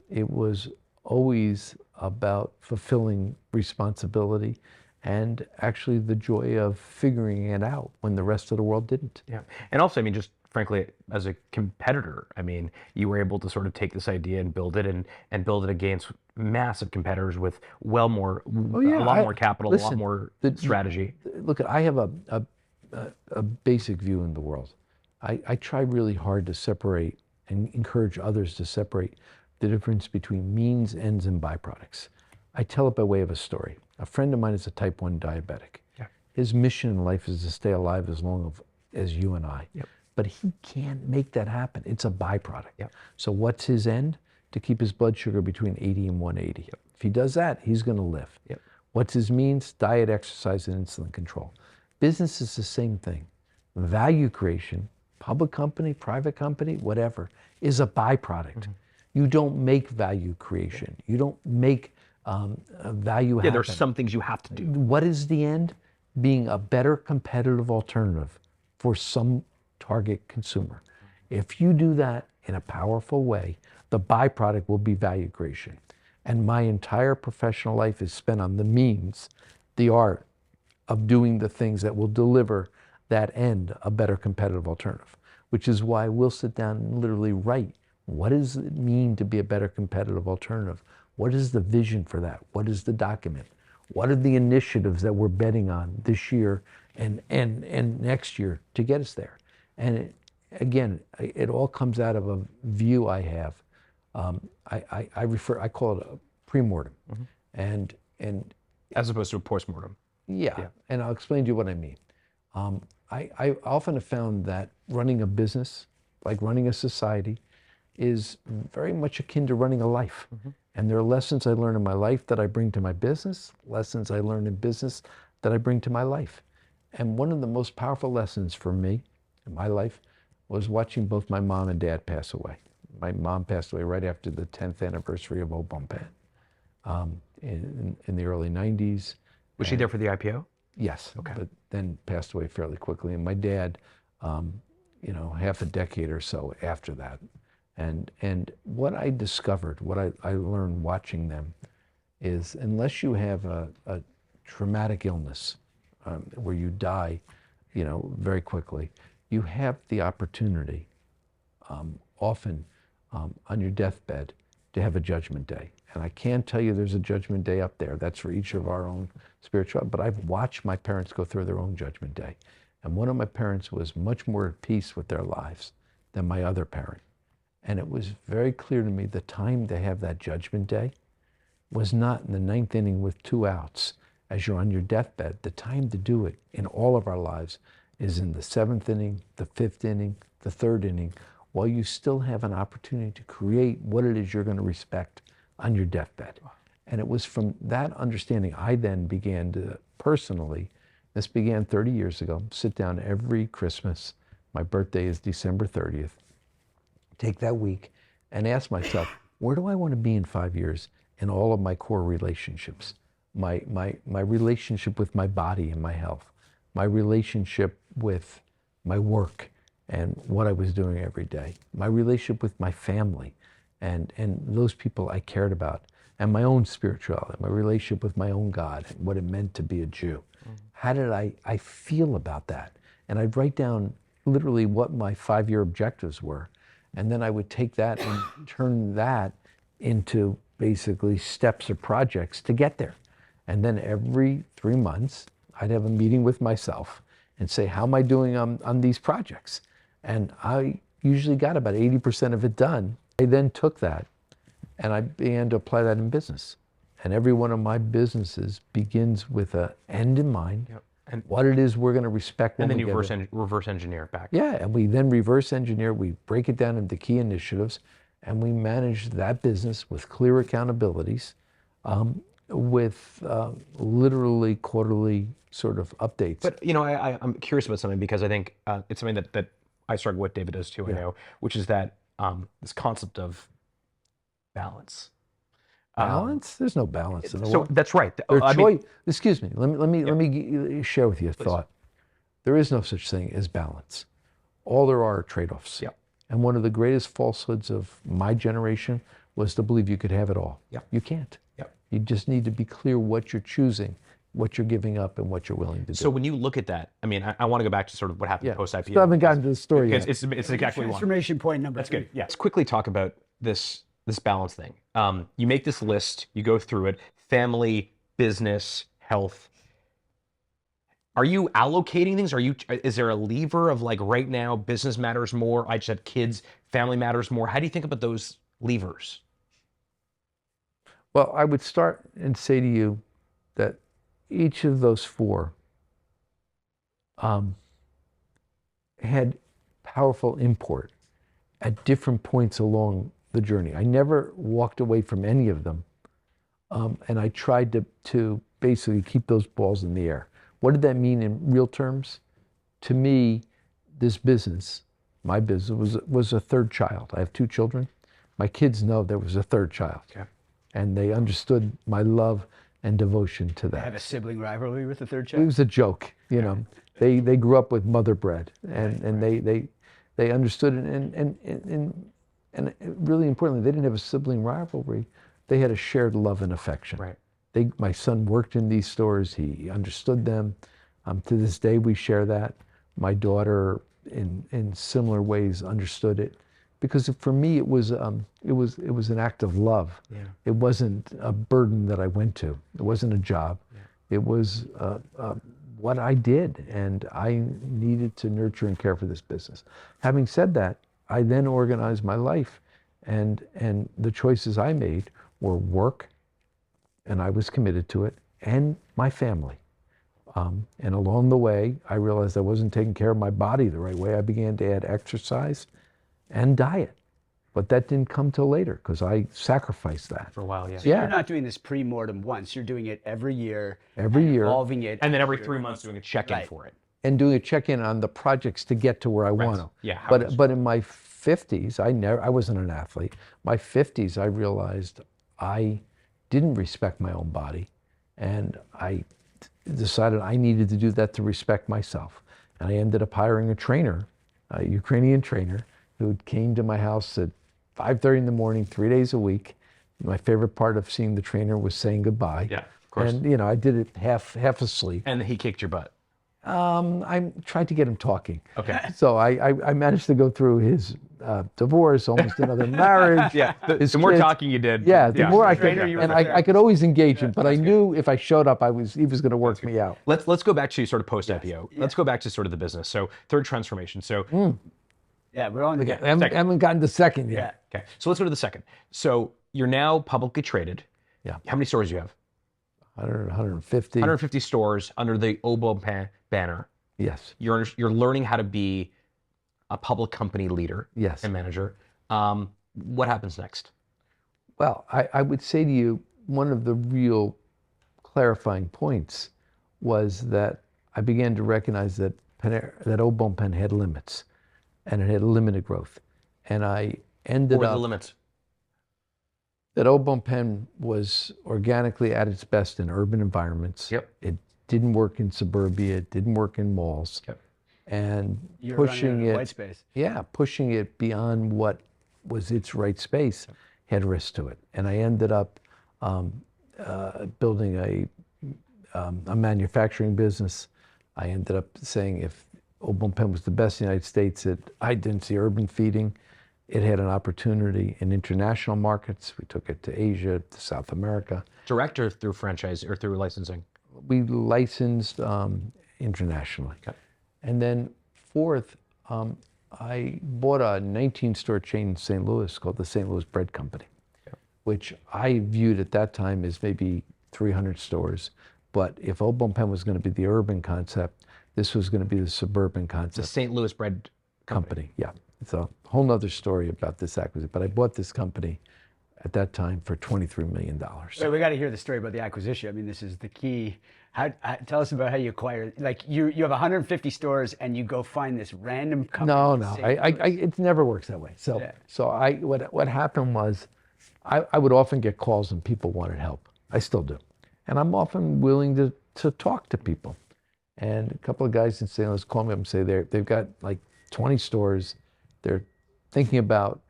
It was always about fulfilling responsibility and actually the joy of figuring it out when the rest of the world didn't. Yeah. And also, just frankly, as a competitor, you were able to sort of take this idea and build it and build it against massive competitors with a lot more capital, a lot more strategy. Look, I have a basic view in the world. I try really hard to separate and encourage others to separate the difference between means, ends, and byproducts. I tell it by way of a story. A friend of mine is a type 1 diabetic. Yeah. His mission in life is to stay alive as long as you and I. Yep. But he can't make that happen. It's a byproduct. Yep. So what's his end? To keep his blood sugar between 80 and 180. Yep. If he does that, he's going to live. Yep. What's his means? Diet, exercise, and insulin control. Business is the same thing. Value creation, public company, private company, whatever, is a byproduct. Mm-hmm. You don't make value creation. You don't make value happen. Yeah, there's some things you have to do. What is the end? Being a better competitive alternative for some target consumer. If you do that in a powerful way, the byproduct will be value creation. And my entire professional life is spent on the means, the art of doing the things that will deliver that end, a better competitive alternative, which is why we'll sit down and literally write, what does it mean to be a better competitive alternative? What is the vision for that? What is the document? What are the initiatives that we're betting on this year and next year to get us there? And it all comes out of a view I have. I call it a pre-mortem. Mm-hmm. And as opposed to a post-mortem. Yeah, and I'll explain to you what I mean. I often have found that running a business, like running a society, is very much akin to running a life. Mm-hmm. And there are lessons I learn in my life that I bring to my business, lessons I learn in business that I bring to my life. And one of the most powerful lessons for me in my life was watching both my mom and dad pass away. My mom passed away right after the 10th anniversary of Obama in the early 90s. Was she there for the IPO? Yes, okay. But then passed away fairly quickly. And my dad, half a decade or so after that. And what I discovered, what I learned watching them, is unless you have a traumatic illness where you die, very quickly, you have the opportunity, often on your deathbed, to have a judgment day. And I can't tell you there's a judgment day up there. That's for each of our own spiritual. But I've watched my parents go through their own judgment day. And one of my parents was much more at peace with their lives than my other parent. And it was very clear to me the time to have that judgment day was not in the 9th inning with 2 outs as you're on your deathbed. The time to do it in all of our lives is in the 7th inning, the 5th inning, the 3rd inning, while you still have an opportunity to create what it is you're going to respect on your deathbed. And it was from that understanding I then began to personally, this began 30 years ago, sit down every Christmas. My birthday is December 30th. Take that week and ask myself, where do I want to be in 5 years in all of my core relationships? My relationship with my body and my health, my relationship with my work and what I was doing every day, my relationship with my family and those people I cared about, and my own spirituality, my relationship with my own God, and what it meant to be a Jew. Mm-hmm. How did I feel about that? And I'd write down literally what my 5-year objectives were. And then I would take that and turn that into basically steps or projects to get there. And then every 3 months, I'd have a meeting with myself and say, how am I doing on these projects? And I usually got about 80% of it done. I then took that and I began to apply that in business. And every one of my businesses begins with an end in mind. Yep. And what it is we're going to respect. And then you reverse engineer it back. Yeah, and we then reverse engineer, we break it down into key initiatives, and we manage that business with clear accountabilities with literally quarterly sort of updates. But I'm curious about something because I think it's something that I struggle with. David does too. I know, which is that this concept of balance. Balance? There's no balance in the So world. that's right. Excuse me. Let me share with you a thought. There is no such thing as balance. All there are trade-offs. Yeah. And one of the greatest falsehoods of my generation was to believe you could have it all. Yeah. You can't. Yeah. You just need to be clear what you're choosing, what you're giving up, and what you're willing to do. So when you look at that, I mean, I want to go back to sort of what happened post-IPO. Still haven't gotten to the story yet. It's exactly what we want. Transformation point number That's 3. good. Yeah. Let's quickly talk about this balance thing. You make this list, you go through it, family, business, health. Are you allocating things? Is there a lever of like right now, business matters more, I just have kids, family matters more? How do you think about those levers? Well, I would start and say to you that each of those 4 had powerful import at different points along the journey. I never walked away from any of them, and I tried to basically keep those balls in the air. What did that mean in real terms? To me, this business, my business, was a third child. I have 2 children. My kids know there was a third child. Okay. And they understood my love and devotion to that. I have a sibling rivalry with the third It child. was a joke, you know. They grew up with mother bread, and they understood it, and really importantly, they didn't have a sibling rivalry. They had a shared love and affection. Right. My son worked in these stores. He understood them. To this day, we share that. My daughter, in similar ways, understood it, because for me, it was an act of love. Yeah. It wasn't a burden that I went to. It wasn't a job. Yeah. It was what I did, and I needed to nurture and care for this business. Having said that, I then organized my life, and the choices I made were work, and I was committed to it, and my family. And along the way, I realized I wasn't taking care of my body the right way. I began to add exercise and diet. But that didn't come till later because I sacrificed that. For a while, yeah. So you're not doing this pre-mortem once. You're doing it every year. Every year. Evolving it. And then every 3 months doing a check-in Right. for it. And doing a check-in on the projects to get to where I want to. Yeah, But in my 50s, I wasn't an athlete. My 50s, I realized I didn't respect my own body, and I decided I needed to do that to respect myself. And I ended up hiring a trainer, a Ukrainian trainer, who came to my house at 5:30 in the morning, 3 days a week. My favorite part of seeing the trainer was saying goodbye. Yeah, of course. And I did it half asleep. And he kicked your butt. I tried to get him talking. Okay. So I managed to go through his divorce, almost another marriage. Yeah. his The more kids. talking you did. Yeah, the more I could, Trainer, you were and the I could always engage him, but I knew if I showed up, he was going to work me out. Let's go back to sort of post-IPO. Let's go back to sort of the business. So third transformation. So Yeah, we're on the I haven't gotten to second yet. okay. So let's go to the second. So you're now publicly traded. Yeah. How many stores do you have? 150. 150 stores under the Obon banner. Yes. You're learning how to be a public company leader. Yes. And manager. What happens next? Well, I would say to you, one of the real clarifying points was that I began to recognize that that Obon Pen had limits, and it had limited growth. And I ended What were up the limits? that Obon Pen was organically at its best in urban environments. Yep. It didn't work in suburbia. It didn't work in malls. Yep. And You're pushing running out of it, white space. yeah, pushing it beyond what was its right space had risk to it. And I ended up building a manufacturing business. I ended up saying if Obon Pen was the best in the United States at high density urban feeding, it had an opportunity in international markets. We took it to Asia, to South America. Direct or through franchise or through licensing? We licensed internationally. Okay. And then fourth, I bought a 19-store chain in St. Louis called the St. Louis Bread Company, which I viewed at that time as maybe 300 stores. But if Obon Pen was going to be the urban concept, this was going to be the suburban The concept. St. Louis Bread Company. Yeah. It's a whole nother story about this acquisition. But I bought this company at that time for $23 million. Wait, we got to hear the story about the acquisition. I mean, this is the key. Tell us about how you acquire. Like you have 150 stores and you go find this random company. No, it never works that way. So, what happened was, I would often get calls and people wanted help. I still do, and I'm often willing to talk to people. And a couple of guys in St. Louis call me up and say they've got like 20 stores. They're thinking about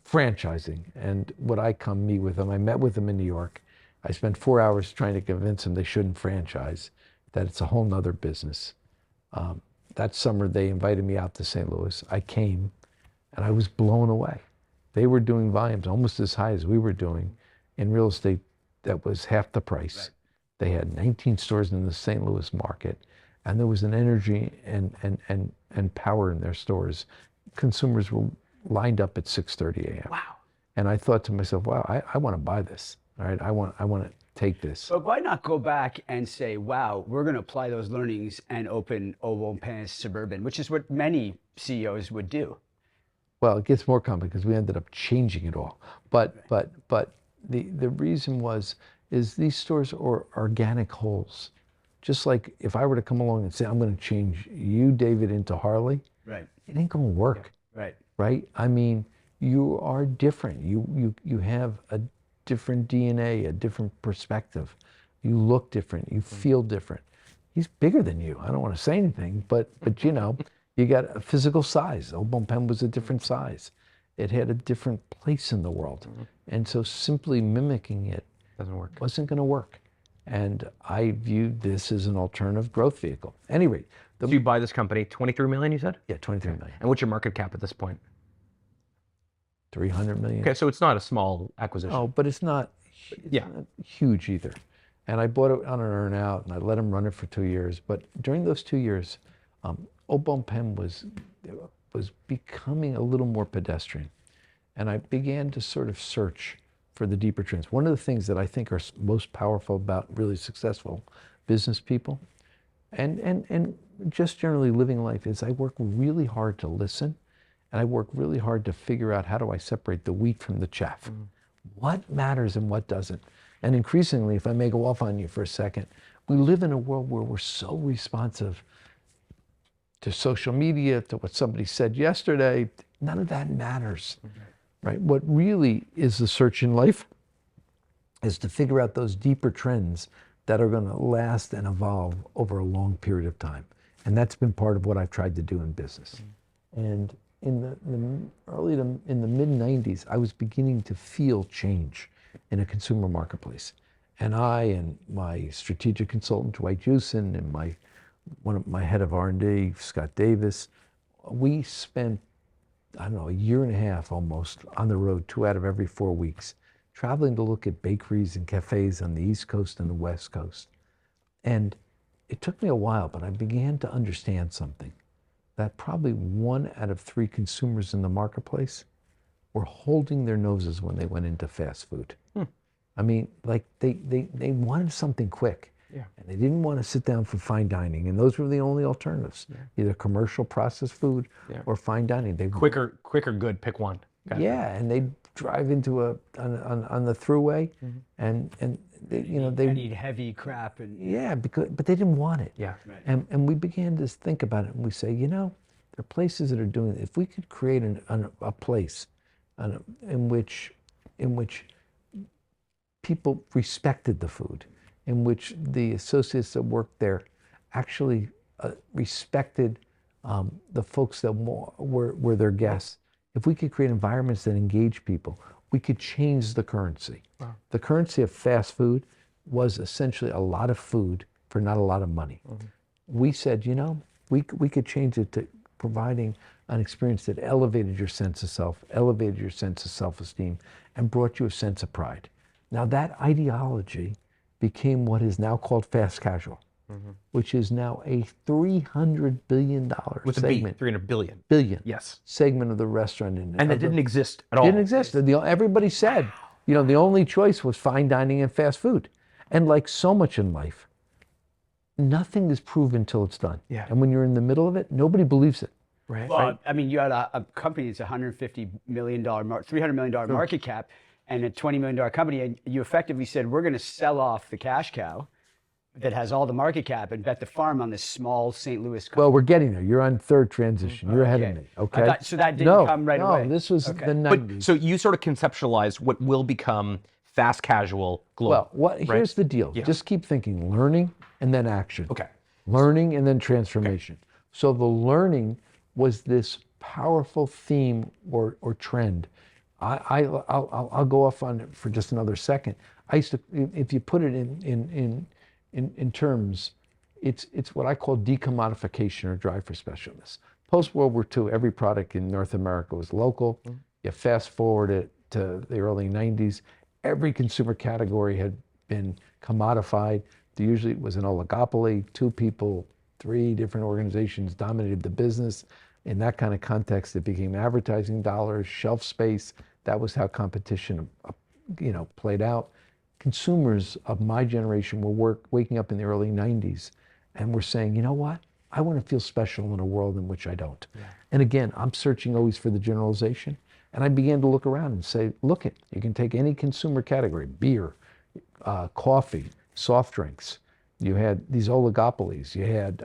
franchising, and would I come meet with them? I met with them in New York. I spent 4 hours trying to convince them they shouldn't franchise, that it's a whole nother business. That summer they invited me out to St. Louis. I came and I was blown away. They were doing volumes almost as high as we were doing in real estate that was half the price. Right. They had 19 stores in the St. Louis market, and there was an energy and power in their stores. Consumers were lined up at 6:30 a.m. Wow. And I thought to myself, wow, I want to buy this. All right, I want to take this. But why not go back and say, wow, we're going to apply those learnings and open Au Bon Pain Suburban, which is what many CEOs would do. Well, it gets more complicated because we ended up changing it all. But the reason is these stores are organic wholes. Just like if I were to come along and say, I'm going to change you, David, into Harley, right? It ain't going to work. Right. Right? I mean, you are different. You have a different DNA, a different perspective. You look different. You feel different. He's bigger than you. I don't want to say anything, but you know, you got a physical size. Au Bon Pain was a different size. It had a different place in the world. And so simply mimicking it wasn't going to work. And I viewed this as an alternative growth vehicle. Anyway, So you buy this company, 23 million, you said? yeah, 23 million. And what's your market cap at this point? 300 million. Okay, so it's not a small acquisition. Oh, but it's not huge either. And I bought it on an earn out, and I let him run it for 2 years. But during those 2 years, Au Bon Pain was becoming a little more pedestrian. And I began to sort of search for the deeper trends. One of the things that I think are most powerful about really successful business people and just generally living life is I work really hard to listen, and I work really hard to figure out how do I separate the wheat from the chaff. What matters and what doesn't. And increasingly, if I may go off on you for a second, we live in a world where we're so responsive to social media, to what somebody said yesterday. None of that matters, right? What really is the search in life is to figure out those deeper trends that are going to last and evolve over a long period of time. And that's been part of what I've tried to do in business. And in the mid 90s, I was beginning to feel change in a consumer marketplace. And I and my strategic consultant, Dwight Jewson, and my head of R&D, Scott Davis, we spent, I don't know, a year and a half almost on the road 2 out of every 4 weeks, traveling to look at bakeries and cafes on the East Coast and the West Coast. And it took me a while, but I began to understand something, that probably 1 out of 3 consumers in the marketplace were holding their noses when they went into fast food. I mean, like they wanted something quick. Yeah. And they didn't want to sit down for fine dining, and those were the only alternatives, either commercial processed food or fine dining. They Quicker, good, pick one. and they'd drive into on the throughway, and they eat heavy crap and but they didn't want it. Yeah. Right. And we began to think about it, and we say, there are places that are doing it. If we could create a place in which people respected the food, in which the associates that worked there actually respected the folks that were their guests. If we could create environments that engage people, we could change the currency. Wow. The currency of fast food was essentially a lot of food for not a lot of money. We said, we could change it to providing an experience that elevated your sense of self, elevated your sense of self-esteem, and brought you a sense of pride. Now that ideology became what is now called fast casual, which is now a $300 billion With segment. a B, 300 billion. Billion. Yes. Segment of the restaurant industry. And it didn't exist at all. Didn't exist. Everybody said, the only choice was fine dining and fast food. And like so much in life, nothing is proven until it's done. Yeah. And when you're in the middle of it, nobody believes it. Right. Well, I mean, you had a company that's $150 million, $300 million market cap, and a $20 million company, and you effectively said, we're going to sell off the cash cow that has all the market cap and bet the farm on this small St. Louis company. Well, we're getting there. You're on third transition. You're ahead of me. Okay. So that didn't come right away. No, this was the 90s. But so you sort of conceptualized what will become fast casual global. Well, here's the deal. Just keep thinking learning and then action. Okay. Learning and then transformation. Okay. So the learning was this powerful theme or trend. I'll go off on it for just another second. I used to, if you put it in terms, it's what I call decommodification or drive for specialness. Post World War II, every product in North America was local. You fast forward it to the early 90s, every consumer category had been commodified. There usually was an oligopoly, 2 people, 3 different organizations dominated the business. In that kind of context, it became advertising dollars, shelf space. That was how competition, played out. Consumers of my generation were waking up in the early 90s and were saying, you know what? I want to feel special in a world in which I don't. Yeah. And again, I'm searching always for the generalization. And I began to look around and say, look it, you can take any consumer category, beer, coffee, soft drinks. You had these oligopolies. You had,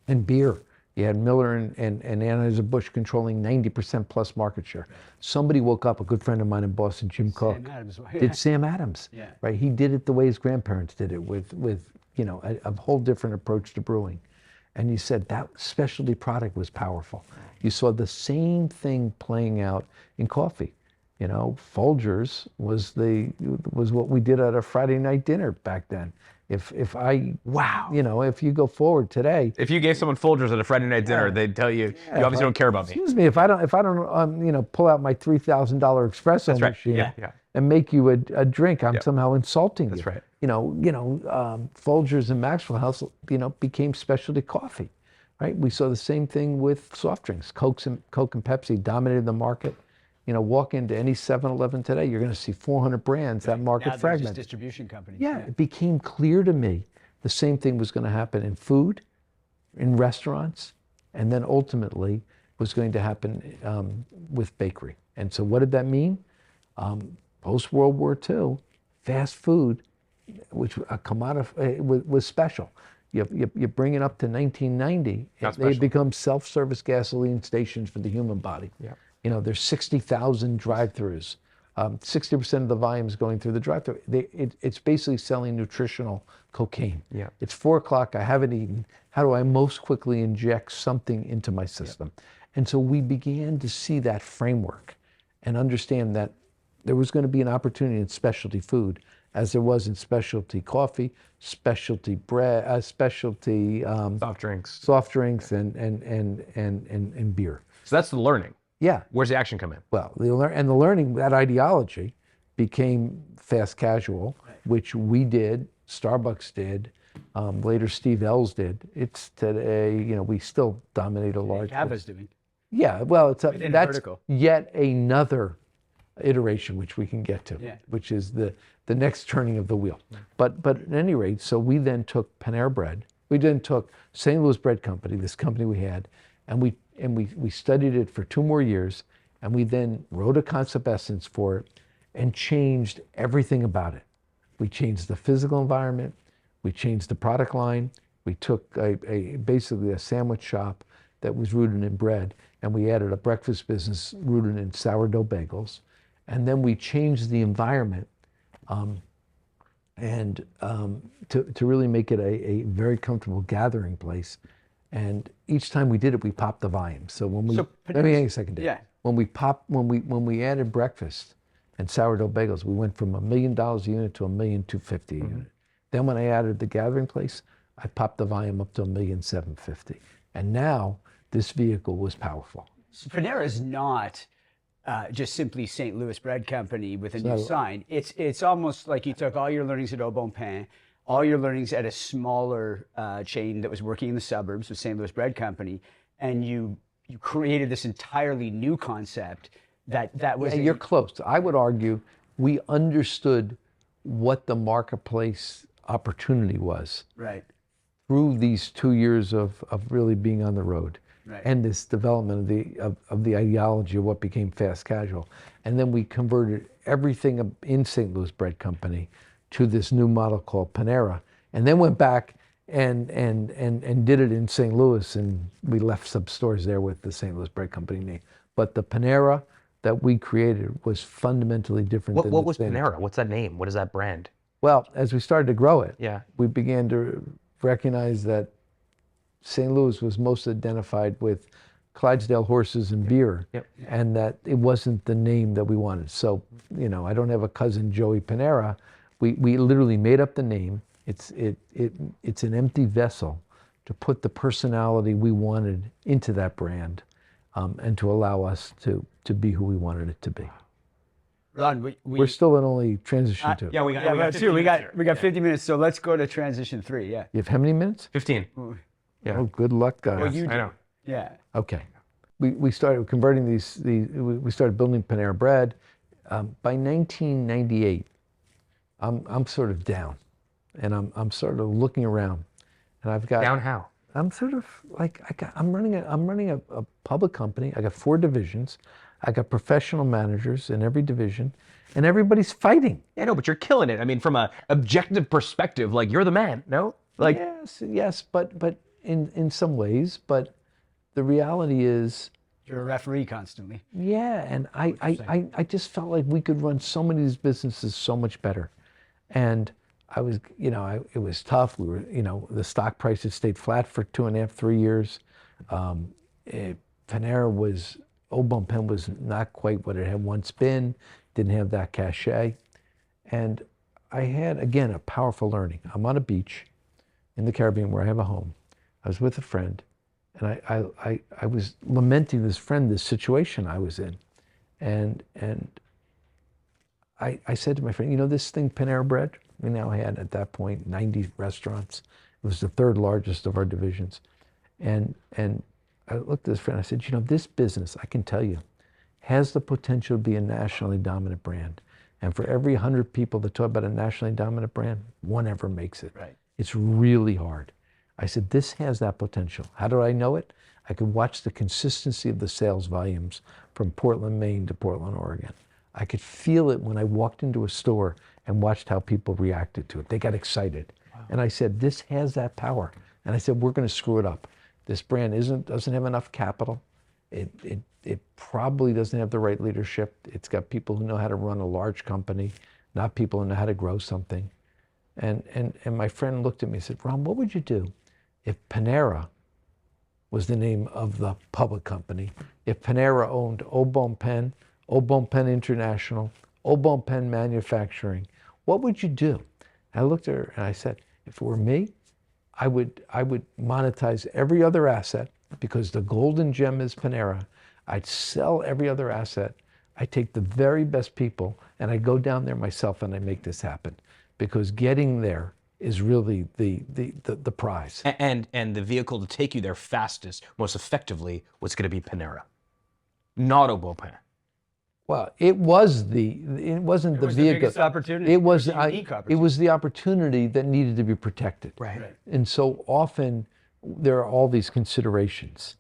and beer. You had Miller and Anheuser-Busch controlling 90% plus market share. Somebody woke up, a good friend of mine in Boston, Jim Cook, did Sam Adams, right? He did it the way his grandparents did it with a whole different approach to brewing. And you said that specialty product was powerful. You saw the same thing playing out in coffee. Folgers was what we did at a Friday night dinner back then. If you go forward today, if you gave someone Folgers at a Friday night dinner, they'd tell you, you obviously don't care about me. Excuse me, if I don't pull out my $3,000 espresso machine and make you a drink, I'm somehow insulting you. That's right. Folgers and Maxwell House, became specialty coffee, right? We saw the same thing with soft drinks. Coke and Pepsi dominated the market. Walk into any 7-Eleven today, you're going to see 400 brands, that market fragment. Distribution companies. Yeah, it became clear to me the same thing was going to happen in food, in restaurants, and then ultimately was going to happen with bakery. And so what did that mean? Post-World War II, fast food, which a commodity was special. You bring it up to 1990, they become self-service gasoline stations for the human body. Yeah. There's 60,000 drive-throughs. 60% of the volume is going through the drive-through. It's basically selling nutritional cocaine. Yeah. It's 4 o'clock, I haven't eaten. How do I most quickly inject something into my system? Yeah. And so we began to see that framework and understand that there was going to be an opportunity in specialty food, as there was in specialty coffee, specialty bread, specialty soft drinks, and beer. So that's the learning. Yeah. Where's the action come in? Well, the learning, that ideology became fast casual, which we did, Starbucks did, later Steve Ells did. It's today, we still dominate a large. CAVA's doing. Yeah, well, that's vertical. Yet another iteration which we can get to, which is the next turning of the wheel. But at any rate, so we then took Panera Bread. We then took St. Louis Bread Company, this company we had, and we studied it for 2 more years, and we then wrote a concept essence for it and changed everything about it. We changed the physical environment, we changed the product line, we took basically a sandwich shop that was rooted in bread, and we added a breakfast business rooted in sourdough bagels, and then we changed the environment to really make it a very comfortable gathering place. And each time we did it, we popped the volume. So when we let me hang a second, Dave. When we added breakfast and sourdough bagels, we went from $1 million a unit to $1,250,000 a unit. Then when I added the gathering place, I popped the volume up to $1,750,000. And now this vehicle was powerful. So Panera is not just simply St. Louis Bread Company with a new sign. It's almost like you took all your learnings at Au Bon Pain, all your learnings at a smaller chain that was working in the suburbs with St. Louis Bread Company, and you created this entirely new concept that was... You're close. I would argue we understood what the marketplace opportunity was. Right. Through these 2 years of really being on the road. Right. And this development of the ideology of what became fast casual. And then we converted everything in St. Louis Bread Company to this new model called Panera, and then went back and did it in St. Louis, and we left some stores there with the St. Louis Bread Company name. But the Panera that we created was fundamentally different. What was Panera? What's that name? What is that brand? Well, as we started to grow it, Yeah. we began to recognize that St. Louis was most identified with Clydesdale horses and beer, Yep. and that it wasn't the name that we wanted. So, you know, I don't have a cousin Joey Panera. We literally made up the name. It's an empty vessel to put the personality we wanted into that brand, and to allow us to be who we wanted it to be. Ron, We're still in only transition 2. Yeah, we got 2. We got 50 minutes, so let's go to transition 3. Yeah. You have how many minutes? 15. Yeah. Oh, good luck, guys. Well, you I know. Yeah. Okay. We started converting we started building Panera Bread. By 1998, I'm sort of down, and I'm sort of looking around, and I've got Down how? I'm sort of like I'm running a public company. I got 4 divisions. I got professional managers in every division, and everybody's fighting. Yeah, no, but you're killing it. I mean, from a objective perspective, like you're the man, no? Like Yes, but in some ways, but the reality is, You're a referee constantly. yeah, and I just felt like we could run so many of these businesses so much better. And I was, you know, it was tough. We were, you know, the stock price had stayed flat for 2.5, 3 years. Panera was, Old Bum Pen was not quite what it had once been, didn't have that cachet. And I had, again, a powerful learning. I'm on a beach in the Caribbean where I have a home. I was with a friend, and I was lamenting this friend, this situation I was in. And I said to my friend, you know this thing, Panera Bread? We now had, at that point, 90 restaurants. It was the 3rd largest of our divisions. And I looked at this friend, I said, you know, this business, I can tell you, has the potential to be a nationally dominant brand. And for every 100 people that talk about a nationally dominant brand, 1 ever makes it. Right. It's really hard. I said, this has that potential. How do I know it? I could watch the consistency of the sales volumes from Portland, Maine to Portland, Oregon. I could feel it when I walked into a store and watched how people reacted to it. They got excited. Wow. And I said, this has that power. And I said, we're going to screw it up. This brand doesn't have enough capital. It probably doesn't have the right leadership. It's got people who know how to run a large company, not people who know how to grow something. And my friend looked at me and said, Ron, what would you do if Panera was the name of the public company, if Panera owned Old Bum Pen, Old Bum Pen International, Old Bum Pen Manufacturing? What would you do? I looked at her and I said, if it were me, I would monetize every other asset, because the golden gem is Panera. I'd sell every other asset. I take the very best people and I go down there myself and I make this happen, because getting there is really the prize. And the vehicle to take you there fastest, most effectively, was going to be Panera, not Old Bum Pen. Well, it wasn't the vehicle. biggest opportunity. It was It was a unique it was the opportunity that needed to be protected. Right. And so often there are all these considerations.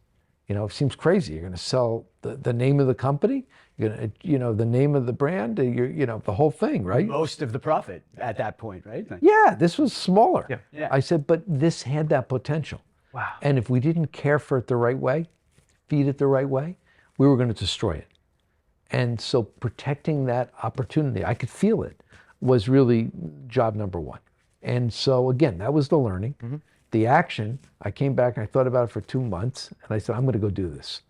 You know, it seems crazy. You're going to sell the name of the company. You're going to, you know, the name of the brand. You know, the whole thing, right? Most of the profit at that point, right? Like, Yeah, this was smaller. Yeah. Yeah. I said, but this had that potential. Wow. And if we didn't care for it the right way, feed it the right way, we were going to destroy it. And so protecting that opportunity, I could feel it, was really job number 1. And so again, that was the learning. Mm-hmm. The action, I came back and I thought about it for 2 months, and I said, I'm going to go do this.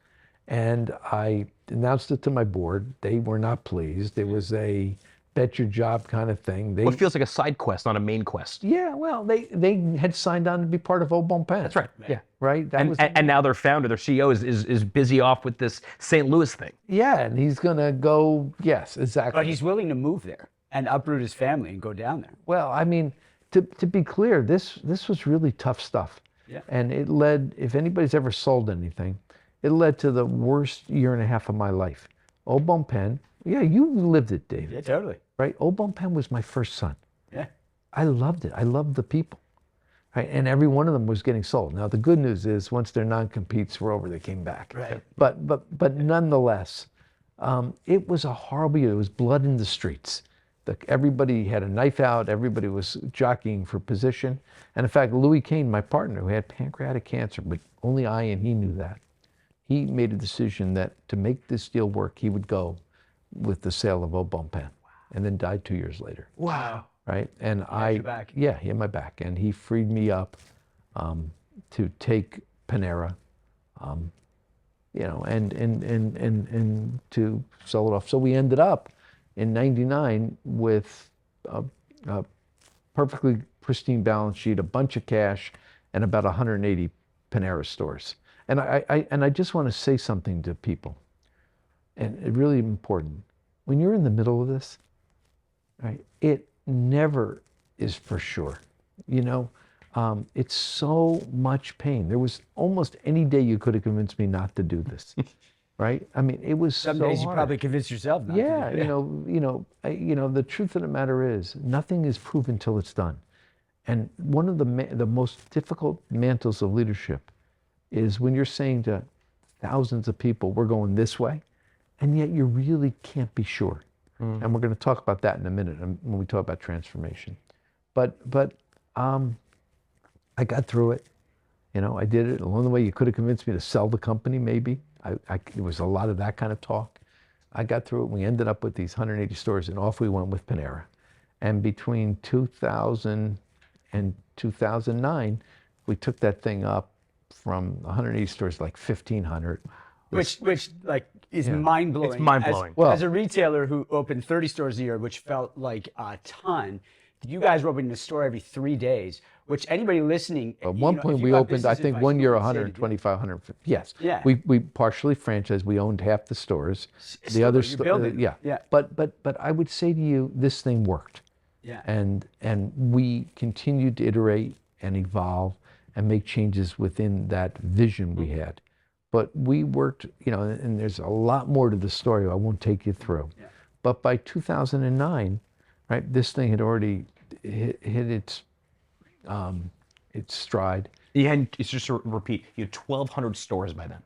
And I announced it to my board. They were not pleased. It was a bet your job kind of thing. What feels like a side quest, not a main quest. Yeah, well, they had signed on to be part of Old Bum Pen. That's right. Yeah. Right? That was, And now their founder, their CEO, is busy off with this St. Louis thing. yeah, and he's going to go, yes, exactly. But he's willing to move there and uproot his family and go down there. Well, I mean, to be clear, this was really tough stuff. Yeah. And it led, if anybody's ever sold anything, it led to the worst 1.5 years of my life. Old Bum Pen, yeah, you lived it, David. Yeah, totally. Right? Old Bum Pen was my first son. Yeah. I loved it. I loved the people. Right? And every one of them was getting sold. Now, the good news is once their non-competes were over, they came back. Right. But nonetheless, It was a horrible year. There was blood in the streets. Everybody had a knife out. Everybody was jockeying for position. And in fact, Louis Kane, my partner, who had pancreatic cancer, but only I and he knew that, he made a decision that to make this deal work, he would go with the sale of Obama, and then died 2 years later. Wow. Right? And He had your back. yeah, he had my back. And he freed me up to take Panera, you know, and to sell it off. So we ended up in '99 with a perfectly pristine balance sheet, a bunch of cash, and about 180 Panera stores. And I just want to say something to people, and it's really important. When you're in the middle of this, right, it never is for sure. You know, it's so much pain. There was almost any day you could have convinced me not to do this, right? I mean, it was Some so days you hard. probably convince yourself not Yeah, to do it. you know, the truth of the matter is, nothing is proven till it's done. And one of the most difficult mantles of leadership is when you're saying to thousands of people, we're going this way, and yet you really can't be sure. And we're going to talk about that in a minute when we talk about transformation. But I got through it. You know, I did it. Along the way, you could have convinced me to sell the company, maybe. There was a lot of that kind of talk. I got through it. We ended up with these 180 stores, and off we went with Panera. And between 2000 and 2009, we took that thing up from 180 stores to like 1,500. Which like is mind blowing. It's mind-blowing. As a retailer who opened 30 stores a year, which felt like a ton, you guys were opening a store every 3 days. Which anybody listening, At one point, we opened, I think, 1 year 125, 150. Yes. Yeah. We partially franchised. We owned half the stores. The other you're building. yeah. Yeah. But I would say to you, this thing worked. Yeah. And we continued to iterate and evolve and make changes within that vision we had. But we worked, you know, and there's a lot more to the story I won't take you through. Yeah. But by 2009, right, this thing had already hit its stride. You had, it's just to repeat, you had 1,200 stores by then.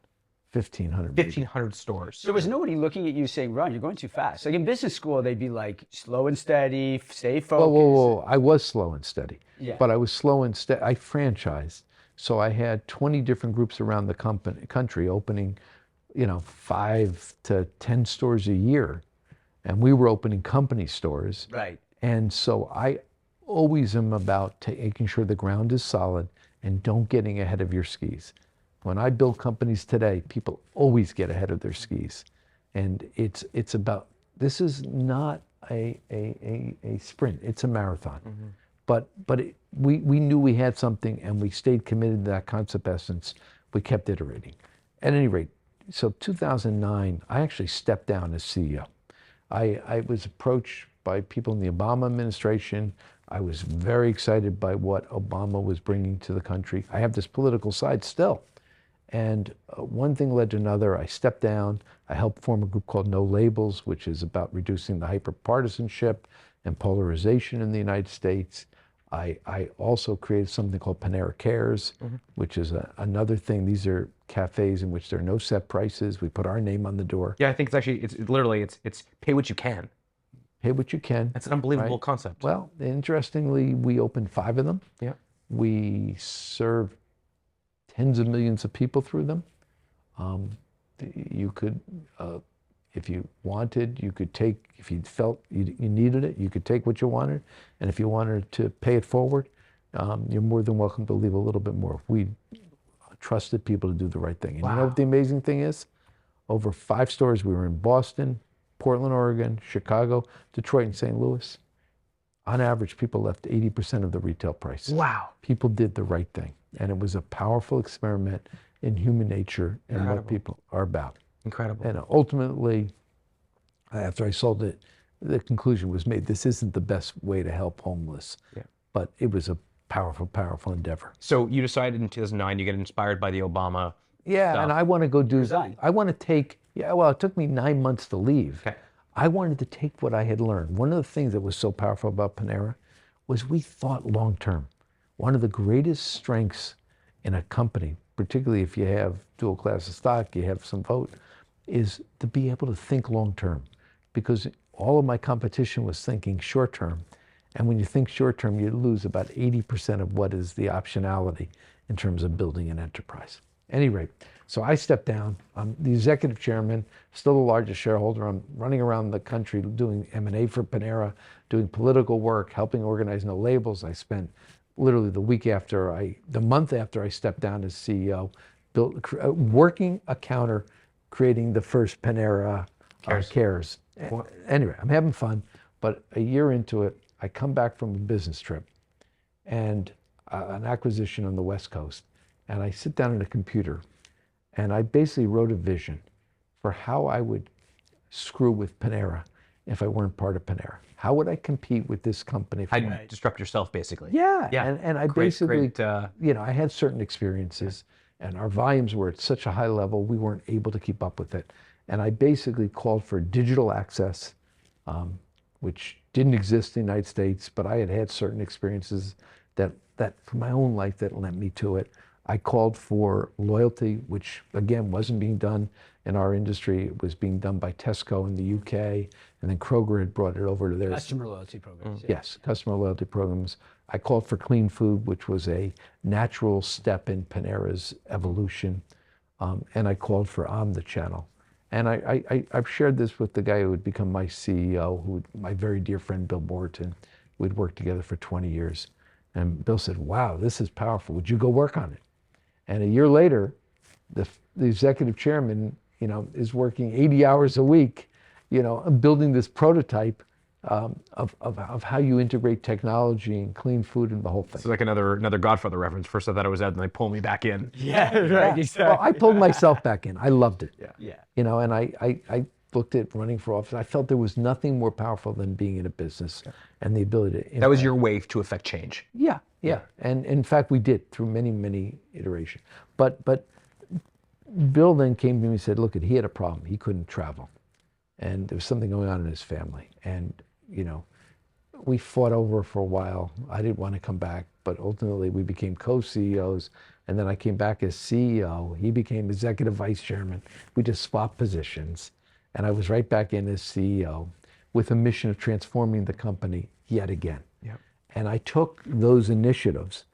1,500. maybe. 1,500 stores. There was nobody looking at you saying, Ron, you're going too fast. Like in business school, they'd be like, slow and steady, stay focused. Whoa. I was slow and steady. Yeah. But I was slow and steady. I franchised. So I had 20 different groups around the country opening, you know, 5 to 10 stores a year. And we were opening company stores. Right. And so I always am about making sure the ground is solid and don't getting ahead of your skis. When I build companies today, people always get ahead of their skis. And it's about, this is not a sprint, it's a marathon. Mm-hmm. But we knew we had something, and we stayed committed to that concept essence. We kept iterating. At any rate, so 2009, I actually stepped down as CEO. I was approached by people in the Obama administration. I was very excited by what Obama was bringing to the country. I have this political side still. And one thing led to another. I stepped down. I helped form a group called No Labels, which is about reducing the hyperpartisanship and polarization in the United States. I also created something called Panera Cares, which is another thing. These are cafes in which there are no set prices. We put our name on the door. Yeah, I think it's actually, it's literally, it's pay what you can. Pay what you can. That's an unbelievable right? concept. Well, interestingly, we opened 5 of them. Yeah. We served tens of millions of people through them. You could, if you wanted, you could take, if you felt you needed it, you could take what you wanted. And if you wanted to pay it forward, you're more than welcome to leave a little bit more. We trusted people to do the right thing. And you know what the amazing thing is? Over 5 stores, we were in Boston, Portland, Oregon, Chicago, Detroit, and St. Louis. On average, people left 80% of the retail price. Wow. People did the right thing. And it was a powerful experiment in human nature and what people are about. Incredible. And ultimately, after I sold it, the conclusion was made, this isn't the best way to help homeless. Yeah. But it was a powerful, powerful endeavor. So you decided in 2009, you get inspired by the Obama. Yeah, stuff. and I want to go do, Resign. I want to take, well, it took me 9 months to leave. Okay. I wanted to take what I had learned. One of the things that was so powerful about Panera was we thought long term. One of the greatest strengths in a company, particularly if you have dual class of stock, you have some vote, is to be able to think long term, because all of my competition was thinking short term. And when you think short term, you lose about 80% of what is the optionality in terms of building an enterprise. At any rate, so I stepped down. I'm the executive chairman, still the largest shareholder. I'm running around the country doing M&A for Panera, doing political work, helping organize no labels. I spent literally the month after I stepped down as CEO, working a counter, creating the first Panera Cares. Anyway, I'm having fun, but a year into it, I come back from a business trip and an acquisition on the West Coast, and I sit down at a computer, and I basically wrote a vision for how I would screw with Panera if I weren't part of Panera. How would I compete with this company? How do you disrupt yourself, basically? Yeah, Yeah. And I basically, I had certain experiences, and our volumes were at such a high level, we weren't able to keep up with it. And I basically called for digital access, which didn't exist in the United States, but I had had certain experiences that for my own life that lent me to it. I called for loyalty, which again wasn't being done in our industry. It was being done by Tesco in the UK, and then Kroger had brought it over to their Customer loyalty programs. Yes, customer loyalty programs. I called for clean food, which was a natural step in Panera's evolution, and I called for omnichannel. And I've shared this with the guy who would become my CEO, my very dear friend Bill Morton. We'd worked together for 20 years. And Bill said, wow, this is powerful. Would you go work on it? And a year later, the executive chairman, is working 80 hours a week, building this prototype of how you integrate technology and clean food and the whole thing. It's like another Godfather reference. First I thought it was Ed, and they pull me back in. Yeah, right. Exactly. Well, I pulled myself back in. I loved it. Yeah. And I looked at running for office. I felt there was nothing more powerful than being in a business and the ability to impact. That was your way to affect change. Yeah. And in fact, we did through many, many iterations. But Bill then came to me and said, look, he had a problem. He couldn't travel. And there was something going on in his family. And, we fought over for a while. I didn't want to come back, but ultimately we became co-CEOs. And then I came back as CEO. He became executive vice chairman. We just swapped positions. And I was right back in as CEO with a mission of transforming the company yet again. Yep. And I took those initiatives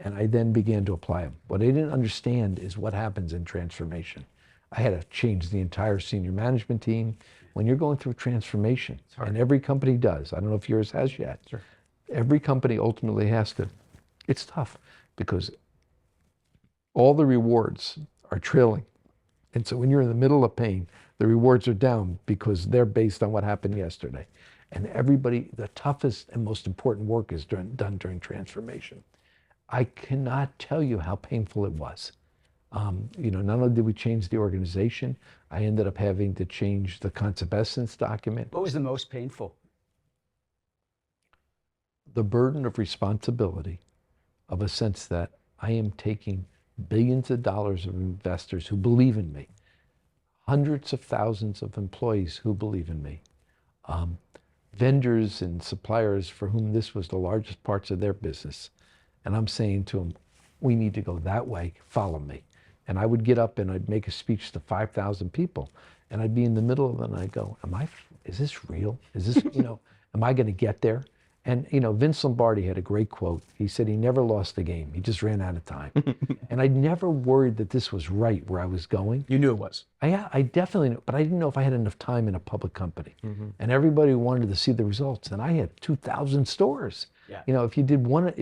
and I then began to apply them. What I didn't understand is what happens in transformation. I had to change the entire senior management team. When you're going through transformation, and every company does, I don't know if yours has yet, Sure. Every company ultimately has to. It's tough because all the rewards are trailing. And so when you're in the middle of pain, the rewards are down because they're based on what happened yesterday. And the toughest and most important work is done during transformation. I cannot tell you how painful it was. Not only did we change the organization, I ended up having to change the concept essence document. What was the most painful? The burden of responsibility, of a sense that I am taking billions of dollars of investors who believe in me, hundreds of thousands of employees who believe in me, vendors and suppliers for whom this was the largest parts of their business. And I'm saying to them, we need to go that way, follow me. And I would get up and I'd make a speech to 5,000 people. And I'd be in the middle of it and I'd go, is this real? Is this, am I going to get there? And, Vince Lombardi had a great quote. He said he never lost a game. He just ran out of time. And I never worried that this was right where I was going. You knew it was. I definitely knew, but I didn't know if I had enough time in a public company. And everybody wanted to see the results. And I had 2,000 stores. Yeah. If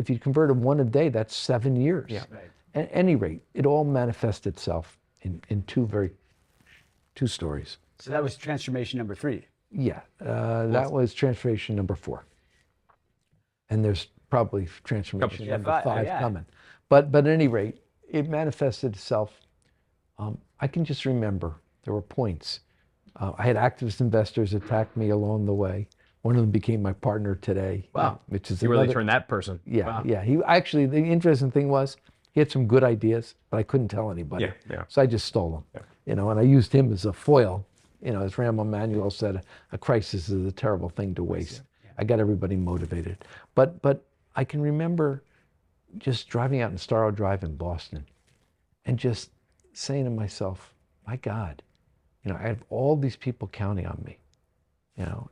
you converted one a day, that's 7 years. Yeah. Right. At any rate, it all manifests itself in two stories. So that was transformation number 3. Yeah, that was transformation number 4. And there's probably transformation number 5 coming. But at any rate, it manifested itself. I can just remember there were points. I had activist investors attack me along the way. One of them became my partner today. Wow. Which is You really turned that person. Yeah, Wow. yeah. He actually, the interesting thing was, he had some good ideas, but I couldn't tell anybody. Yeah. So I just stole them. And I used him as a foil. As Rahm Emanuel said, a crisis is a terrible thing to waste. I got everybody motivated. But I can remember just driving out in Starro Drive in Boston and just saying to myself, my God, You know, I have all these people counting on me. You know,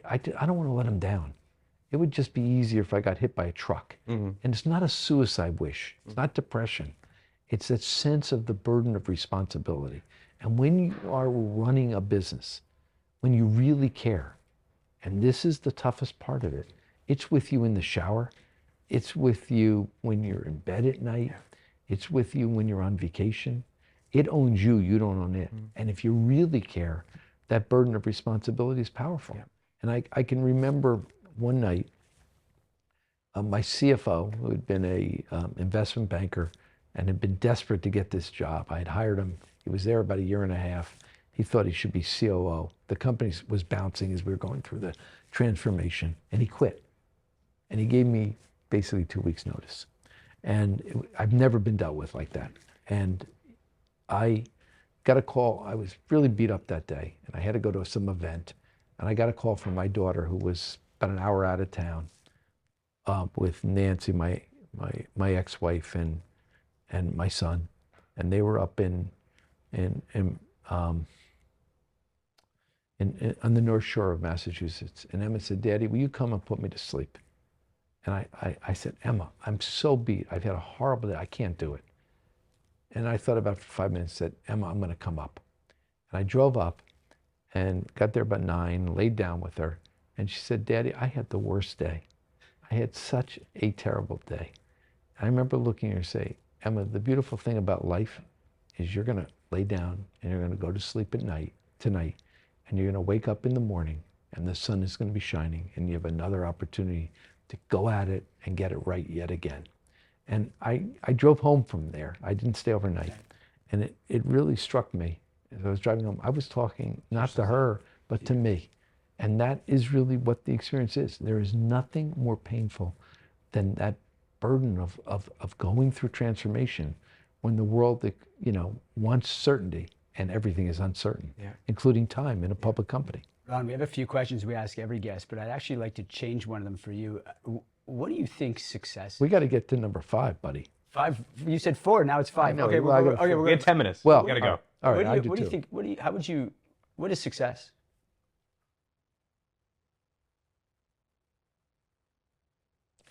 I don't want to let them down. It would just be easier if I got hit by a truck. And it's not a suicide wish. It's not depression. It's that sense of the burden of responsibility. And when you are running a business, when you really care, and this is the toughest part of it, it's with you in the shower. It's with you when you're in bed at night. It's with you when you're on vacation. It owns you, you don't own it. And if you really care, that burden of responsibility is powerful. And I can remember one night, my CFO, who had been a investment banker and had been desperate to get this job. I had hired him. He was there about a year and a half. He thought he should be COO. The company was bouncing as we were going through the transformation, and he quit. And he gave me basically 2 weeks notice. And I've never been dealt with like that. And I got a call. I was really beat up that day, and I had to go to some event. And I got a call from my daughter, who was about an hour out of town, with Nancy, my ex-wife, and my son. And they were up on the North Shore of Massachusetts. And Emma said, "Daddy, will you come and put me to sleep?" And I said, "Emma, I'm so beat. I've had a horrible day. I can't do it." And I thought about it for 5 minutes, said, "Emma, I'm going to come up." And I drove up and got there about 9, laid down with her. And she said, "Daddy, I had the worst day. I had such a terrible day." And I remember looking at her and say, "Emma, the beautiful thing about life is you're going to lay down and you're going to go to sleep at night tonight, and you're going to wake up in the morning and the sun is going to be shining, and you have another opportunity to go at it and get it right yet again." And I drove home from there. I didn't stay overnight. And it really struck me as I was driving home. I was talking not to her, but to me. And that is really what the experience is. There is nothing more painful than that burden of going through transformation when the world, you know, wants certainty and everything is uncertain, including time in a public company. Ron, we have a few questions we ask every guest, but I'd actually like to change one of them for you. What do you think success is? We got to get to number 5, buddy. 5? You said 4, now it's 5. know, Okay, well, We had 10 minutes. Well, we gotta go. All right, I what do you too. think? What is success?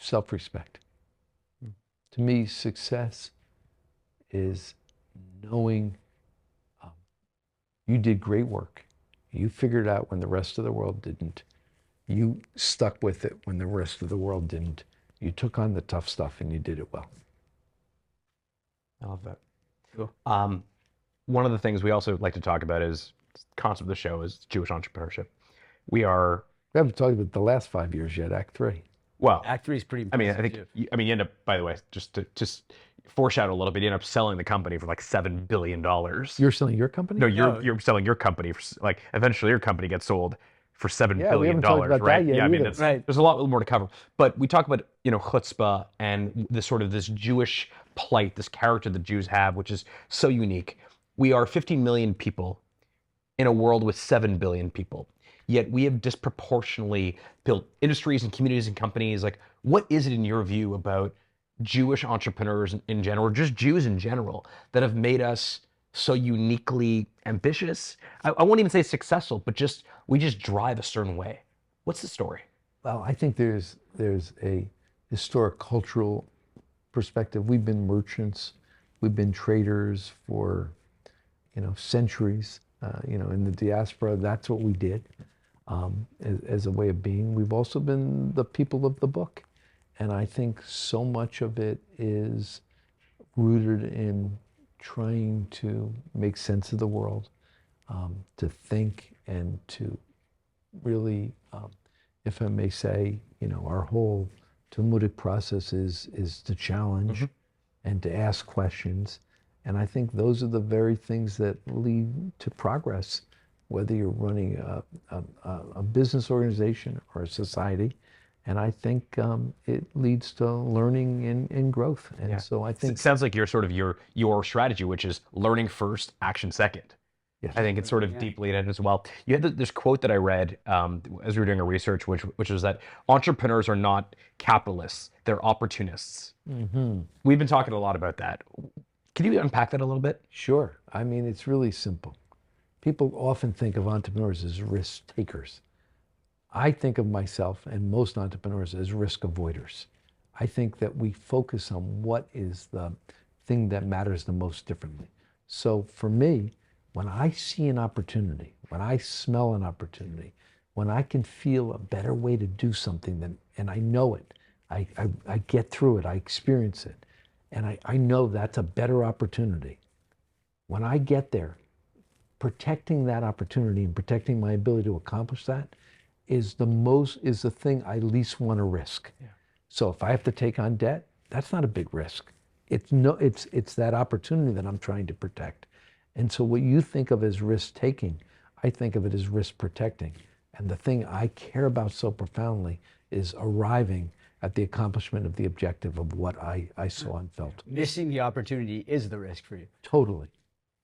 Self-respect. To me, success is knowing you did great work. You figured it out when the rest of the world didn't. You stuck with it when the rest of the world didn't. You took on the tough stuff and you did it well. I love that. Cool. One of the things we also like to talk about is concept of the show is Jewish entrepreneurship. We haven't talked about the last 5 years yet, Act 3. Well, Act 3 is pretty I mean, impressive. I think you end up, by the way, just to foreshadow a little bit, you end up selling the company for like $7 billion. You're selling your company? No, you're selling your company for, like, eventually your company gets sold for $7 Yeah, we billion, haven't talked about right? that yet Yeah, I mean, either. Right. there's a lot more to cover. But we talk about, you know, chutzpah and this sort of this Jewish plight, this character that Jews have, which is so unique. We are 15 million people in a world with 7 billion people. Yet we have disproportionately built industries and communities and companies. Like, what is it in your view about Jewish entrepreneurs in general, or just Jews in general, that have made us so uniquely ambitious? I won't even say successful, but we just drive a certain way. What's the story? Well, I think there's a historic cultural perspective. We've been merchants, we've been traders for, you know, centuries. You know, in the diaspora, that's what we did as a way of being. We've also been the people of the book. And I think so much of it is rooted in trying to make sense of the world, to think and to really, if I may say, you know, our whole Talmudic process is to challenge and to ask questions. And I think those are the very things that lead to progress, whether you're running a business organization or a society. And I think it leads to learning and growth. And so I think it sounds like you're sort of your strategy, which is learning first, action second. Yes. I think it's sort of deeply in it as well. You had this quote that I read as we were doing our research, which was that entrepreneurs are not capitalists, they're opportunists. We've been talking a lot about that. Can you unpack that a little bit? Sure. I mean, it's really simple. people often think of entrepreneurs as risk takers. I think of myself and most entrepreneurs as risk avoiders. I think that we focus on what is the thing that matters the most differently. So for me, when I see an opportunity, when I smell an opportunity, when I can feel a better way to do something and I know it, I get through it, I experience it, and I know that's a better opportunity. When I get there, protecting that opportunity and protecting my ability to accomplish that is the thing I least want to risk. Yeah. So if I have to take on debt, that's not a big risk. It's that opportunity that I'm trying to protect. And so what you think of as risk taking, I think of it as risk protecting. And the thing I care about so profoundly is arriving at the accomplishment of the objective of what I saw and felt. Missing the opportunity is the risk for you. Totally.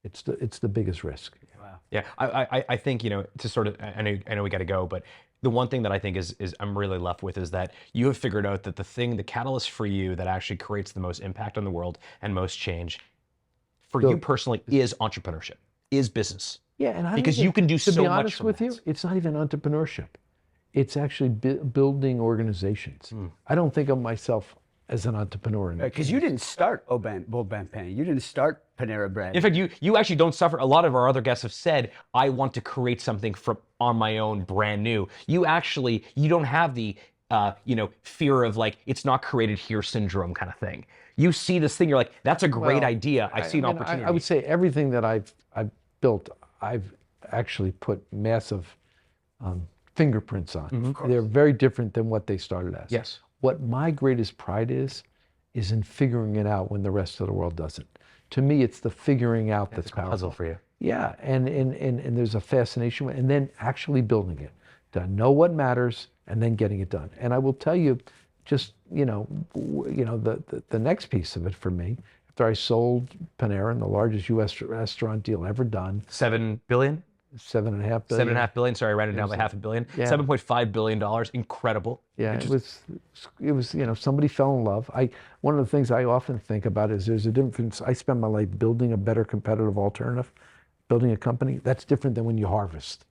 It's the biggest risk. Wow. Yeah, I think, to sort of, I know we got to go, but the one thing that I think is I'm really left with is that you have figured out that the catalyst for you that actually creates the most impact on the world and most change for you personally is entrepreneurship, is business. Yeah, and because you can do so much. To be honest with you, it's not even entrepreneurship. It's actually building organizations. I don't think of myself as an entrepreneur. Because you didn't start Pan. You didn't start Panera Bread. In fact, you actually don't suffer. A lot of our other guests have said, I want to create something on my own, brand new. You don't have the fear of like, it's not created here syndrome kind of thing. You see this thing, you're like, that's a great idea. I see an opportunity. I would say everything that I've built, I've actually put massive fingerprints on. They're very different than what they started as. Yes. What my greatest pride is in figuring it out when the rest of the world doesn't. To me, it's the figuring out that's powerful. Puzzle for you. Yeah, and there's a fascination, and then actually building it, to know what matters, and then getting it done. And I will tell you, just the next piece of it for me, after I sold Panera, the largest U.S. restaurant deal ever done. $7 billion? $7.5 billion. $7.5 billion. Sorry, I rounded down by $500 million. Yeah. $7.5 billion. Incredible. Yeah, it was somebody fell in love. One of the things I often think about is there's a difference. I spend my life building a better competitive alternative, building a company. That's different than when you harvest.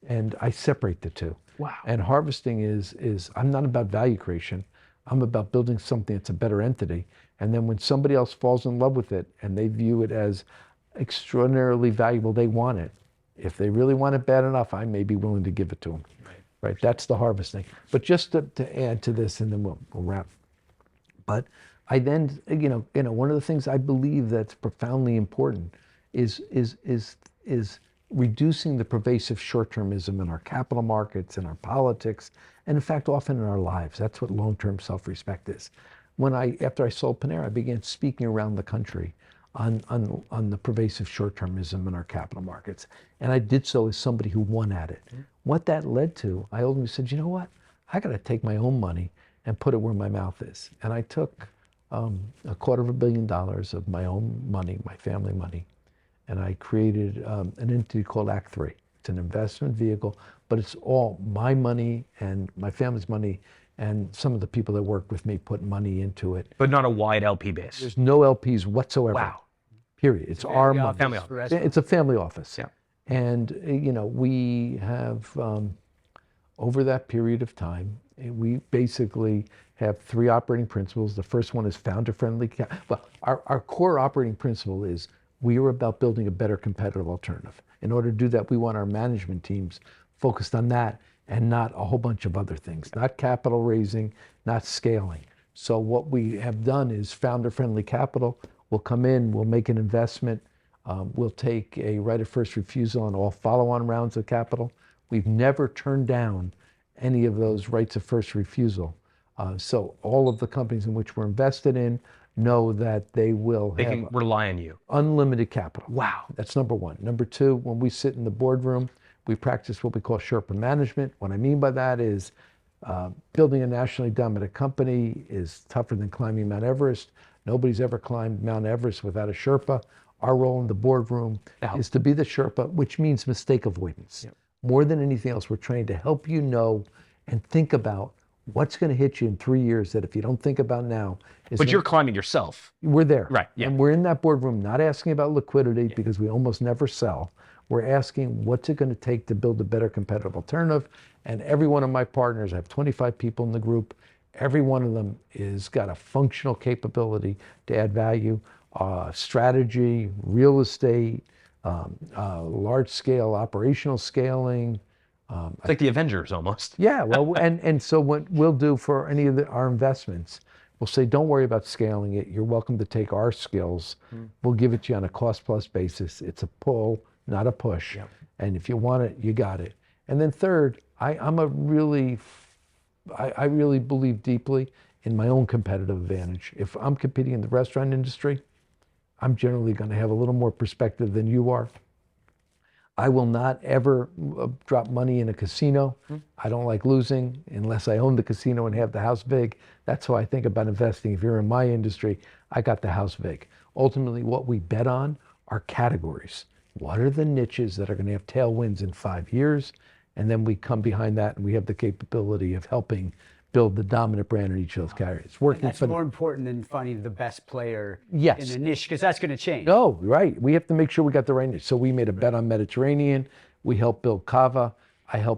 And I separate the two. Wow. And harvesting is I'm not about value creation. I'm about building something that's a better entity. And then when somebody else falls in love with it and they view it as extraordinarily valuable, they want it. If they really want it bad enough, I may be willing to give it to them. Right? That's the harvesting. But just to add to this, and then we'll wrap. But I then, one of the things I believe that's profoundly important is reducing the pervasive short-termism in our capital markets, in our politics, and in fact, often in our lives. That's what long-term self-respect is. After I sold Panera, I began speaking around the country on the pervasive short-termism in our capital markets. And I did so as somebody who won at it. What that led to, I ultimately said, you know what? I got to take my own money and put it where my mouth is. And I took $250 million of my own money, my family money, and I created an entity called Act 3. It's an investment vehicle, but it's all my money and my family's money, and some of the people that work with me put money into it. But not a wide LP base. There's no LPs whatsoever. Wow. Period. It's our money. Family office. It's a family office. Yeah. And, we have, over that period of time, we basically have 3 operating principles. The first one is founder-friendly. Well, our core operating principle is we are about building a better competitive alternative. In order to do that, we want our management teams focused on that and not a whole bunch of other things, not capital raising, not scaling. So what we have done is founder-friendly capital. We'll come in, we'll make an investment, we'll take a right of first refusal on all follow-on rounds of capital. We've never turned down any of those rights of first refusal. So all of the companies in which we're invested in know that they can rely on you. Unlimited capital. Wow. That's number one. Number two, when we sit in the boardroom, we practice what we call Sherpa management. What I mean by that is building a nationally dominant company is tougher than climbing Mount Everest. Nobody's ever climbed Mount Everest without a Sherpa. Our role in the boardroom is to be the Sherpa, which means mistake avoidance. Yep. More than anything else, we're trained to help you know and think about what's going to hit you in 3 years that if you don't think about now. But you're climbing yourself. We're there. Right. Yeah. And we're in that boardroom not asking about liquidity because we almost never sell. We're asking, what's it going to take to build a better competitive alternative? And every one of my partners, I have 25 people in the group, every one of them is got a functional capability to add value, strategy, real estate, large-scale operational scaling. It's like the Avengers almost. Yeah, well, and so what we'll do for any of our investments, we'll say, don't worry about scaling it. You're welcome to take our skills. We'll give it to you on a cost-plus basis. It's a pull, not a push. Yep. And if you want it, you got it. And then third, I really believe deeply in my own competitive advantage. If I'm competing in the restaurant industry, I'm generally going to have a little more perspective than you are. I will not ever drop money in a casino. I don't like losing unless I own the casino and have the house big. That's how I think about investing. If you're in my industry, I got the house big. Ultimately, what we bet on are categories. What are the niches that are going to have tailwinds in 5 years? And then we come behind that and we have the capability of helping build the dominant brand in each of those categories. And that's more important than finding the best player Yes. in a niche, because that's going to change. No, right. We have to make sure we got the right niche. So we made a bet on Mediterranean. We helped build CAVA. I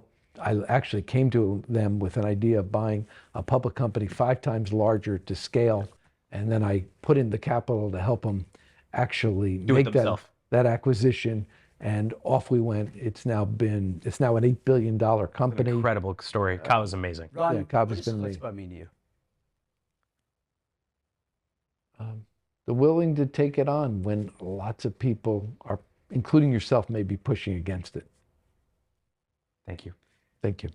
actually came to them with an idea of buying a public company 5 times larger to scale. And then I put in the capital to help them actually make that acquisition. And off we went. It's now an $8 billion company. Incredible story. CAVA's amazing. Ron, Yeah, CAVA's what does been amazing. chutzpah mean to you? The willing to take it on when lots of people are, including yourself, may be pushing against it. Thank you. Thank you.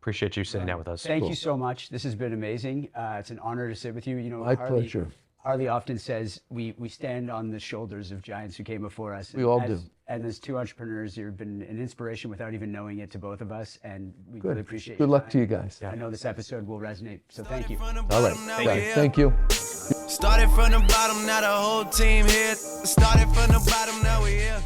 Appreciate you sitting down with us. Thank you so much. This has been amazing. It's an honor to sit with you. You know, My pleasure. Harley often says we stand on the shoulders of giants who came before us. We all do. And as 2 entrepreneurs, you've been an inspiration without even knowing it to both of us, and we really appreciate Good luck to you guys. I know this episode will resonate, so thank you. All right. Thank you. Started from the bottom, now the whole team here. Started from the bottom, now we here.